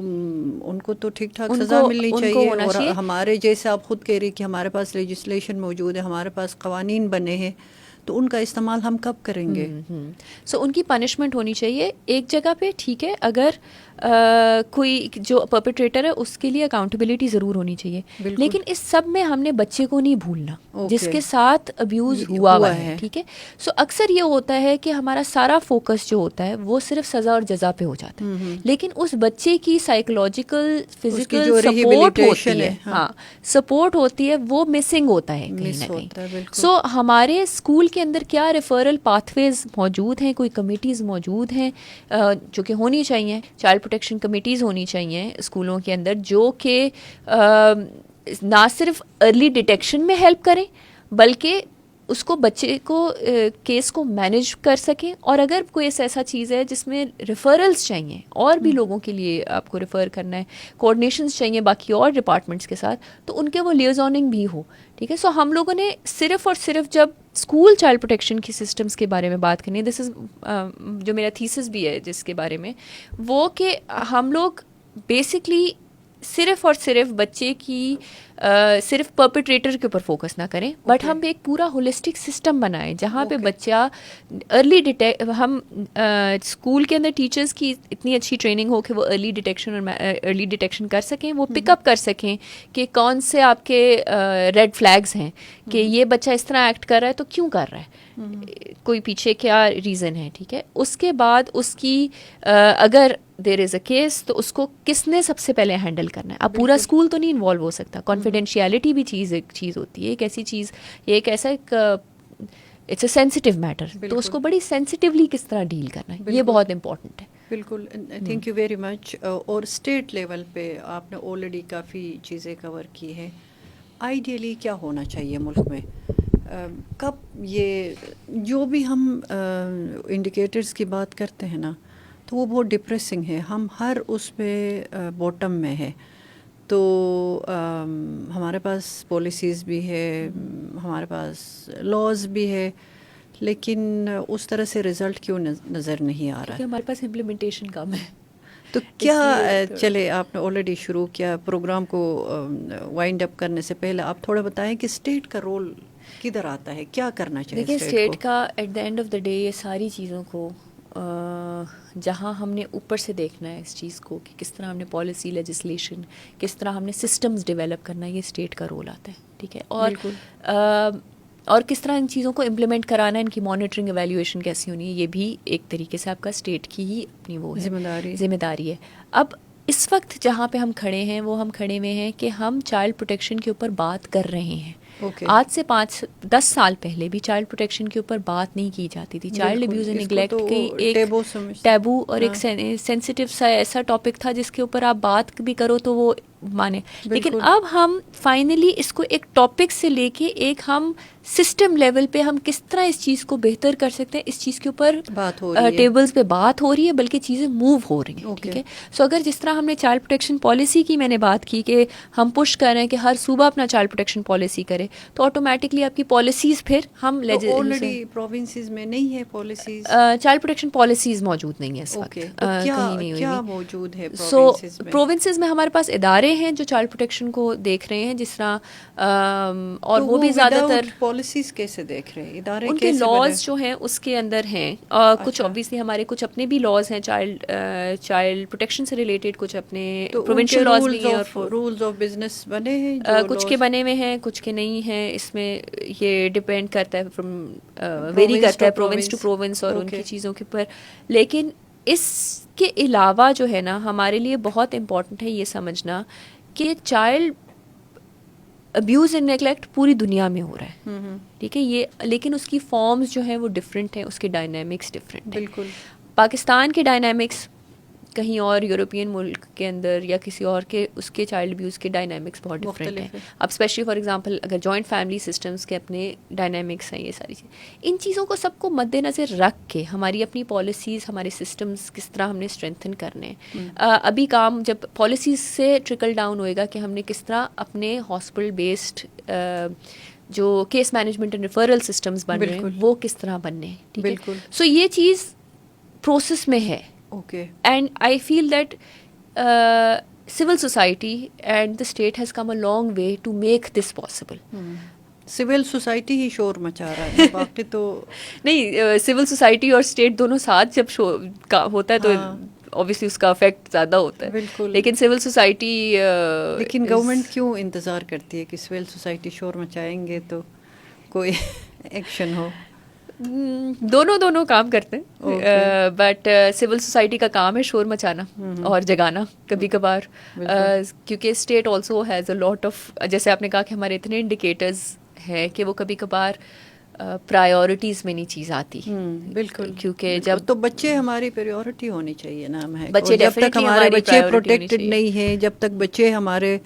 ان کو تو ٹھیک ٹھاک سزا ملنی چاہیے. اور ہمارے جیسے آپ خود کہہ رہی کہ ہمارے پاس لیجسلیشن موجود ہے, ہمارے پاس قوانین بنے ہیں, تو ان کا استعمال ہم کب کریں گے؟ سو ان کی پنشمنٹ ہونی چاہیے ایک جگہ پہ, ٹھیک ہے. اگر کوئی جو پرپیٹریٹر ہے اس کے لیے اکاؤنٹیبلٹی ضرور ہونی چاہیے, لیکن اس سب میں ہم نے بچے کو نہیں بھولنا جس کے ساتھ ابیوز ہوا ہے, ٹھیک ہے. سو اکثر یہ ہوتا ہے کہ ہمارا سارا فوکس جو ہوتا ہے وہ صرف سزا اور جزا پہ ہو جاتا ہے, لیکن اس بچے کی سائیکولوجیکل فزیکل سپورٹ ہوتی ہے, ہاں سپورٹ ہوتی ہے, وہ مسنگ ہوتا ہے کہیں نہ کہیں. سو ہمارے اسکول کے اندر کیا ریفرل پاتھ ویز موجود ہیں, کوئی کمیٹیز موجود ہیں جو کہ ہونی چاہیے. چائلڈ پروٹیکشن کمیٹیز ہونی چاہیے اسکولوں کے اندر جو کہ نہ صرف ارلی ڈیٹیکشن میں ہیلپ کریں بلکہ اس کو بچے کو کیس کو مینیج کر سکیں. اور اگر کوئی ایسا چیز ہے جس میں ریفرلز چاہیے, اور بھی لوگوں کے لیے آپ کو ریفر کرنا ہے, کوآرڈینیشنز چاہیے باقی اور ڈپارٹمنٹس کے ساتھ, تو ان کے وہ لیزوننگ بھی ہو, ٹھیک ہے. سو ہم لوگوں نے صرف اور صرف جب اسکول چائلڈ پروٹیکشن کی سسٹمز کے بارے میں بات کرنی ہے, دس از جو میرا تھیسس بھی ہے جس کے بارے میں, وہ کہ ہم لوگ بیسکلی صرف اور صرف بچے کی صرف پرپیٹریٹر کے اوپر فوکس نہ کریں, بٹ ہم ایک پورا ہولسٹک سسٹم بنائیں جہاں پہ بچہ ارلی ہم اسکول کے اندر ٹیچرز کی اتنی اچھی ٹریننگ ہو کہ وہ ارلی ڈیٹیکشن اور ارلی ڈیٹیکشن کر سکیں, وہ پک اپ کر سکیں کہ کون سے آپ کے ریڈ فلیگز ہیں کہ یہ بچہ اس طرح ایکٹ کر رہا ہے تو کیوں کر رہا ہے, کوئی پیچھے کیا ریزن ہے, ٹھیک ہے. اس کے بعد اس کی اگر دیر از اے کیس تو اس کو کس نے سب سے پہلے ہینڈل کرنا ہے. اب پورا اسکول تو نہیں انوالو ہو سکتا, کانفیڈینشیلٹی بھی ایک چیز ہوتی ہے, ایک ایسی چیز, یہ ایک ایسا اٹس اے سینسٹیو میٹر, تو اس کو بڑی سینسٹیولی کس طرح ڈیل کرنا ہے, یہ بہت امپورٹنٹ ہے. بالکل, تھینک یو ویری مچ. اور اسٹیٹ لیول پہ آپ نے آلریڈی کافی چیزیں کور کی ہیں. آئیڈیلی کیا ہونا چاہیے ملک میں, کب یہ جو بھی ہم انڈیکیٹرز کی بات کرتے ہیں نا تو وہ بہت ڈپریسنگ ہے, ہم ہر اس پہ باٹم میں ہے. تو ہمارے پاس پالیسیز بھی ہے, ہمارے پاس لاز بھی ہے, لیکن اس طرح سے رزلٹ کیوں نظر نہیں آ رہا ہے؟ ہمارے پاس امپلیمنٹیشن کم ہے. تو کیا چلے, آپ نے آلریڈی شروع کیا پروگرام کو وائنڈ اپ کرنے سے پہلے آپ تھوڑا بتائیں کہ اسٹیٹ کا رول کدھر آتا ہے, کیا کرنا چاہیے؟ دیکھیے اسٹیٹ کا at the end of the day یہ ساری چیزوں کو جہاں ہم نے اوپر سے دیکھنا ہے اس چیز کو کہ کس طرح ہم نے پالیسی لیجسلیشن, کس طرح ہم نے سسٹمز ڈیولپ کرنا ہے, یہ اسٹیٹ کا رول آتا ہے, ٹھیک ہے. اور کس طرح ان چیزوں کو امپلیمنٹ کرانا ہے, ان کی مانیٹرنگ ایویلیویشن کیسی ہونی ہے, یہ بھی ایک طریقے سے آپ کا اسٹیٹ کی ہی اپنی وہ ہے ذمہ داری ہے. اب اس وقت جہاں پہ ہم کھڑے ہیں وہ ہم کھڑے ہوئے ہیں کہ ہم چائلڈ پروٹیکشن کے اوپر بات کر رہے ہیں. آج سے 5-10 سال پہلے بھی چائلڈ پروٹیکشن کے اوپر بات نہیں کی جاتی تھی. چائلڈ ابیوز اینڈ نیگلیکٹ کی ایک ٹیبو اور ایک سینسٹیو سا ایسا ٹاپک تھا جس کے اوپر آپ بات بھی کرو تو وہ مانے. لیکن اب ہم فائنلی اس کو ایک ٹاپک سے لے کے ایک ہم سسٹم لیول پہ ہم کس طرح اس چیز کو بہتر کر سکتے ہیں, اس چیز کے اوپر بات ہو رہی ہے, ٹیبلز پہ بات ہو رہی ہے, بلکہ چیزیں موو ہو رہی ہیں. ٹھیک ہے, سو اگر جس طرح ہم نے چائلڈ پروٹیکشن پالیسی کی میں نے بات کی کہ ہم پش کر رہے ہیں کہ ہر صوبہ اپنا چائلڈ پروٹیکشن پالیسی کرے, تو آٹومیٹکلی آپ کی پالیسیز پھر ہم آلریڈی پروونسز میں نہیں ہے پالیسیز, چائلڈ پروٹیکشن پالیسیز موجود نہیں ہیں اس وقت, کہیں نہیں ہوئی. کیا موجود ہے سو پروونسز میں ہمارے پاس ادارے ہیں جو چائلڈ پروٹیکشن کو دیکھ رہے ہیں, جس طرح اور وہ بھی زیادہ تر پالیسیز کیسے دیکھ رہے ہیں ادارے, ان کے لاز جو ہیں اس کے اندر ہیں, کچھ اوبیسلی ہمارے کچھ اپنے بھی لاز ہیں چائلڈ پروٹیکشن سے ریلیٹڈ, کچھ اپنے پروونشل لاز بھی ہیں, اور رولز آف بزنس بنے ہیں, کچھ کے بنے ہوئے ہیں, کچھ کے نہیں ہیں. اس میں یہ ڈپینڈ کرتا ہے فرام ویری کرتا ہے پروونس ٹو پروونس اور ان کی چیزوں کے اوپر. لیکن اس کے علاوہ جو ہے نا ہمارے لیے بہت امپورٹنٹ ہے یہ سمجھنا کہ چائلڈ ابیوز اینڈ نیگلیکٹ پوری دنیا میں ہو رہا ہے. ٹھیک ہے, یہ لیکن اس کی فارمز جو ہیں وہ ڈفرینٹ ہیں, اس کے ڈائنامکس ڈفرینٹ ہیں. بالکل پاکستان کے ڈائنامکس کہیں اور یورپین ملک کے اندر یا کسی اور کے اس کے چائلڈ ابیوز کے ڈائنامکس بہت ڈفرینٹ ہیں. اب اسپیشلی فار ایگزامپل اگر جوائنٹ فیملی سسٹمس کے اپنے ڈائنامکس ہیں, یہ ساری چیزیں, ان چیزوں کو سب کو مد نظر رکھ کے ہماری اپنی پالیسیز, ہمارے سسٹمس کس طرح ہم نے اسٹرینتھن کرنے ہیں. ابھی کام جب پالیسیز سے ٹرکل ڈاؤن ہوئے گا کہ ہم نے کس طرح اپنے ہاسپٹل بیسڈ جو case management and referral systems بن رہے ہیں وہ کس طرح بننے ہیں. ٹھیک ہے, سو یہ چیز پروسیس میں ہے. Okay. And I feel that civil society and the state has come a long way to make this possible. Civil society ہی شور مچا رہا ہے, باقی تو نہیں, سول سوسائٹی اور اسٹیٹ دونوں ساتھ جب ہوتا ہے تو obviously اس کا افیکٹ زیادہ ہوتا ہے. بالکل, لیکن سول سوسائٹی لیکن گورنمنٹ کیوں انتظار کرتی ہے کہ سول سوسائٹی شور مچائیں گے تو کوئی ایکشن ہو؟ دونوں کام کرتے ہیں, بٹ سول سوسائٹی کا کام ہے شور مچانا اور جگانا کبھی کبھار, کیونکہ state also has a lot of, جیسے آپ نے کہا کہ ہمارے اتنے انڈیکیٹرز ہیں کہ وہ کبھی کبھار پرائیورٹیز میں نہیں چیز آتی. بالکل, کیونکہ جب تو بچے ہماری پریورٹی ہونی چاہیے نا, بچے جب تک ہمارے بچے پروٹیکٹڈ نہیں ہیں, جب تک بچے ہمارے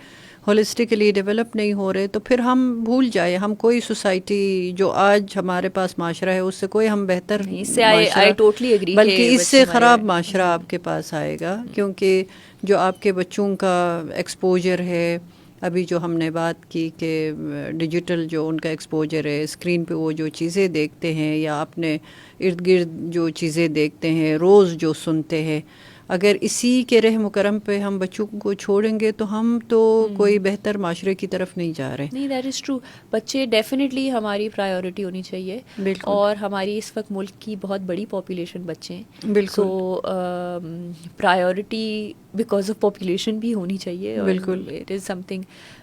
ہولسٹکلی ڈیولپ نہیں ہو رہے, تو پھر ہم بھول جائے ہم کوئی سوسائٹی جو آج ہمارے پاس معاشرہ ہے اس سے کوئی ہم بہتر بلکہ اس سے خراب معاشرہ آپ کے پاس آئے گا. کیونکہ جو آپ کے بچوں کا ایکسپوجر ہے, ابھی جو ہم نے بات کی کہ ڈیجیٹل جو ان کا ایکسپوجر ہے, اسکرین پہ وہ جو چیزیں دیکھتے ہیں یا اپنے ارد گرد جو چیزیں دیکھتے ہیں, روز جو سنتے ہیں, اگر اسی کے رحم و کرم پہ ہم بچوں کو چھوڑیں گے تو ہم تو کوئی بہتر معاشرے کی طرف نہیں جا رہے. نہیں, دیٹ از ٹرو. بچے ڈیفینیٹلی ہماری پرائیورٹی ہونی چاہیے, اور ہماری اس وقت ملک کی بہت بڑی پاپولیشن بچے ہیں. بالکل, سو پرائیورٹی بیکاز آف پاپولیشن بھی ہونی چاہیے. بالکل, it is some thing,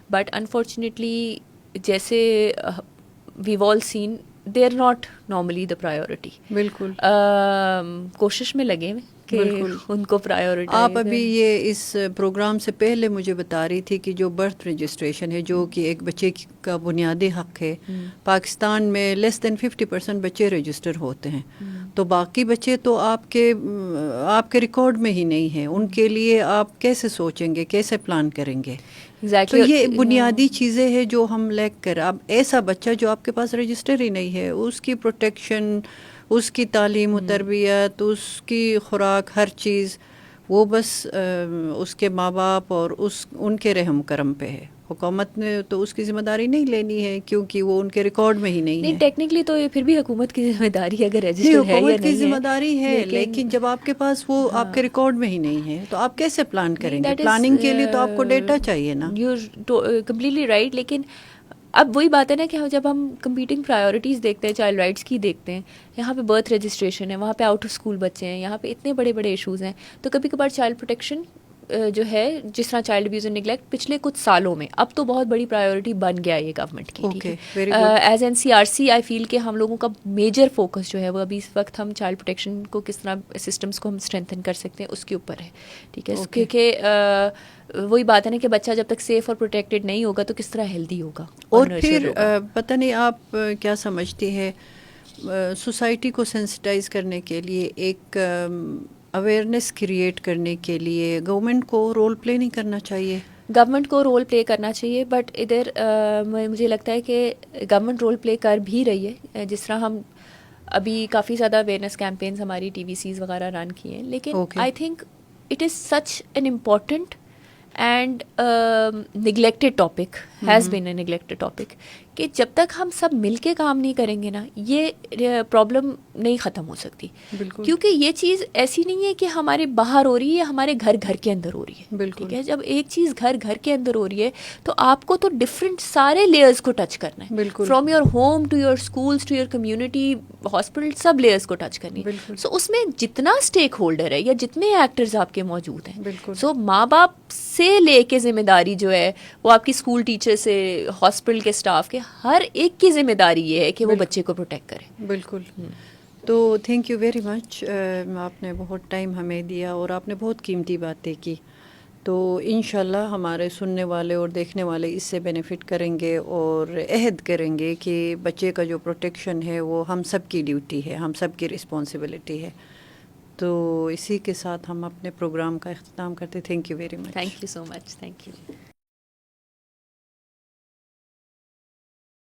but unfortunately جیسے we've all seen they are not normally the priority. بالکل, کوشش میں لگے ہوئے کہ ان کو پرائیورٹی. آپ ابھی یہ اس پروگرام سے پہلے مجھے بتا رہی تھی کہ جو برتھ رجسٹریشن ہے جو کہ ایک بچے کا بنیادی حق ہے, پاکستان میں لیس دین 50% بچے رجسٹر ہوتے ہیں, تو باقی بچے تو آپ کے ریکارڈ میں ہی نہیں ہیں. ان کے لیے آپ کیسے سوچیں گے, کیسے پلان کریں گے؟ تو یہ بنیادی چیزیں ہیں جو ہم لیک کر, اب ایسا بچہ جو آپ کے پاس رجسٹر ہی نہیں ہے, اس کی پروٹیکشن, اس کی تعلیم و تربیت, اس کی خوراک, ہر چیز وہ بس اس کے ماں باپ اور ان کے رحم کرم پہ ہے. حکومت نے تو اس کی ذمہ داری نہیں لینی ہے کیونکہ وہ ان کے ریکارڈ میں ہی نہیں ہے. ٹیکنیکلی تو یہ پھر بھی حکومت کی ذمہ داری ہے, اگر رجسٹر ہے یا نہیں ہے. حکومت کی ذمہ داری ہے, لیکن جب آپ کے پاس وہ آپ کے ریکارڈ میں ہی نہیں ہے تو آپ کیسے پلان کریں گے؟ پلاننگ کے لیے تو آپ کو ڈیٹا چاہیے نا. You completely right. لیکن اب وہی بات ہے نا کہ جب ہم کمپیٹنگ پرائیورٹیز دیکھتے ہیں, چائلڈ رائٹس کی دیکھتے ہیں, یہاں پہ برتھ رجسٹریشن ہے, وہاں پہ آؤٹ آف اسکول بچے ہیں, یہاں پہ اتنے بڑے بڑے ایشوز ہیں, تو کبھی کبھار چائلڈ پروٹیکشن جو ہے, جس طرح چائلڈ ابیوز اینڈ نیگلیکٹ پچھلے کچھ سالوں میں, اب تو بہت بڑی پرائیورٹی بن گیا ہے یہ گورنمنٹ کی. ایز این CRC آئی فیل کہ ہم لوگوں کا میجر فوکس جو ہے وہ ابھی اس وقت ہم چائلڈ پروٹیکشن کو کس طرح سسٹمس کو ہم اسٹرینتھن کر سکتے ہیں اس کے اوپر ہے. ٹھیک ہے, کیونکہ وہی بات ہے نا کہ بچہ جب تک سیف اور پروٹیکٹیڈ نہیں ہوگا تو کس طرح ہیلدی ہوگا. اور پھر پتہ نہیں آپ کیا سمجھتی ہے, سوسائٹی کو سینسٹائز کرنے کے لیے, ایک اویئرنیس کریٹ کرنے کے لیے گورنمنٹ کو رول پلے نہیں کرنا چاہیے؟ گورنمنٹ کو رول پلے کرنا چاہیے, بٹ ادھر مجھے لگتا ہے کہ گورنمنٹ رول پلے کر بھی رہی ہے. جس طرح ہم ابھی کافی زیادہ اویئرنیس کیمپینز ہماری ٹی وی سیز وغیرہ رن کی ہیں, لیکن I think it is such an important and neglected topic, has been a neglected topic, کہ جب تک ہم سب مل کے کام نہیں کریں گے نا, یہ پرابلم نہیں ختم ہو سکتی. کیونکہ یہ چیز ایسی نہیں ہے کہ ہمارے باہر ہو رہی ہے, ہمارے گھر کے اندر ہو رہی ہے. ٹھیک ہے, جب ایک چیز گھر کے اندر ہو رہی ہے تو آپ کو تو ڈفرینٹ سارے لیئرز کو ٹچ کرنا ہے, from your home to your schools to your community, hospital, سب لیئرز کو ٹچ کرنی ہے. سو اس میں جتنا اسٹیک ہولڈر ہے یا جتنے ایکٹرز آپ کے موجود ہیں, سو ماں باپ سے لے کے ذمہ داری جو ہے وہ آپ کی اسکول ٹیچر سے ہاسپٹل کے اسٹاف کے, ہر ایک کی ذمہ داری یہ ہے کہ وہ بچے کو پروٹیکٹ کرے. بالکل. تو تھینک یو ویری مچ, آپ نے بہت ٹائم ہمیں دیا اور آپ نے بہت قیمتی باتیں کی. تو انشاءاللہ ہمارے سننے والے اور دیکھنے والے اس سے بینیفٹ کریں گے اور عہد کریں گے کہ بچے کا جو پروٹیکشن ہے وہ ہم سب کی ڈیوٹی ہے, ہم سب کی رسپانسبلٹی ہے. تو اسی کے ساتھ ہم اپنے پروگرام کا اختتام کرتے. Thank you very much. Thank you so much. Thank you.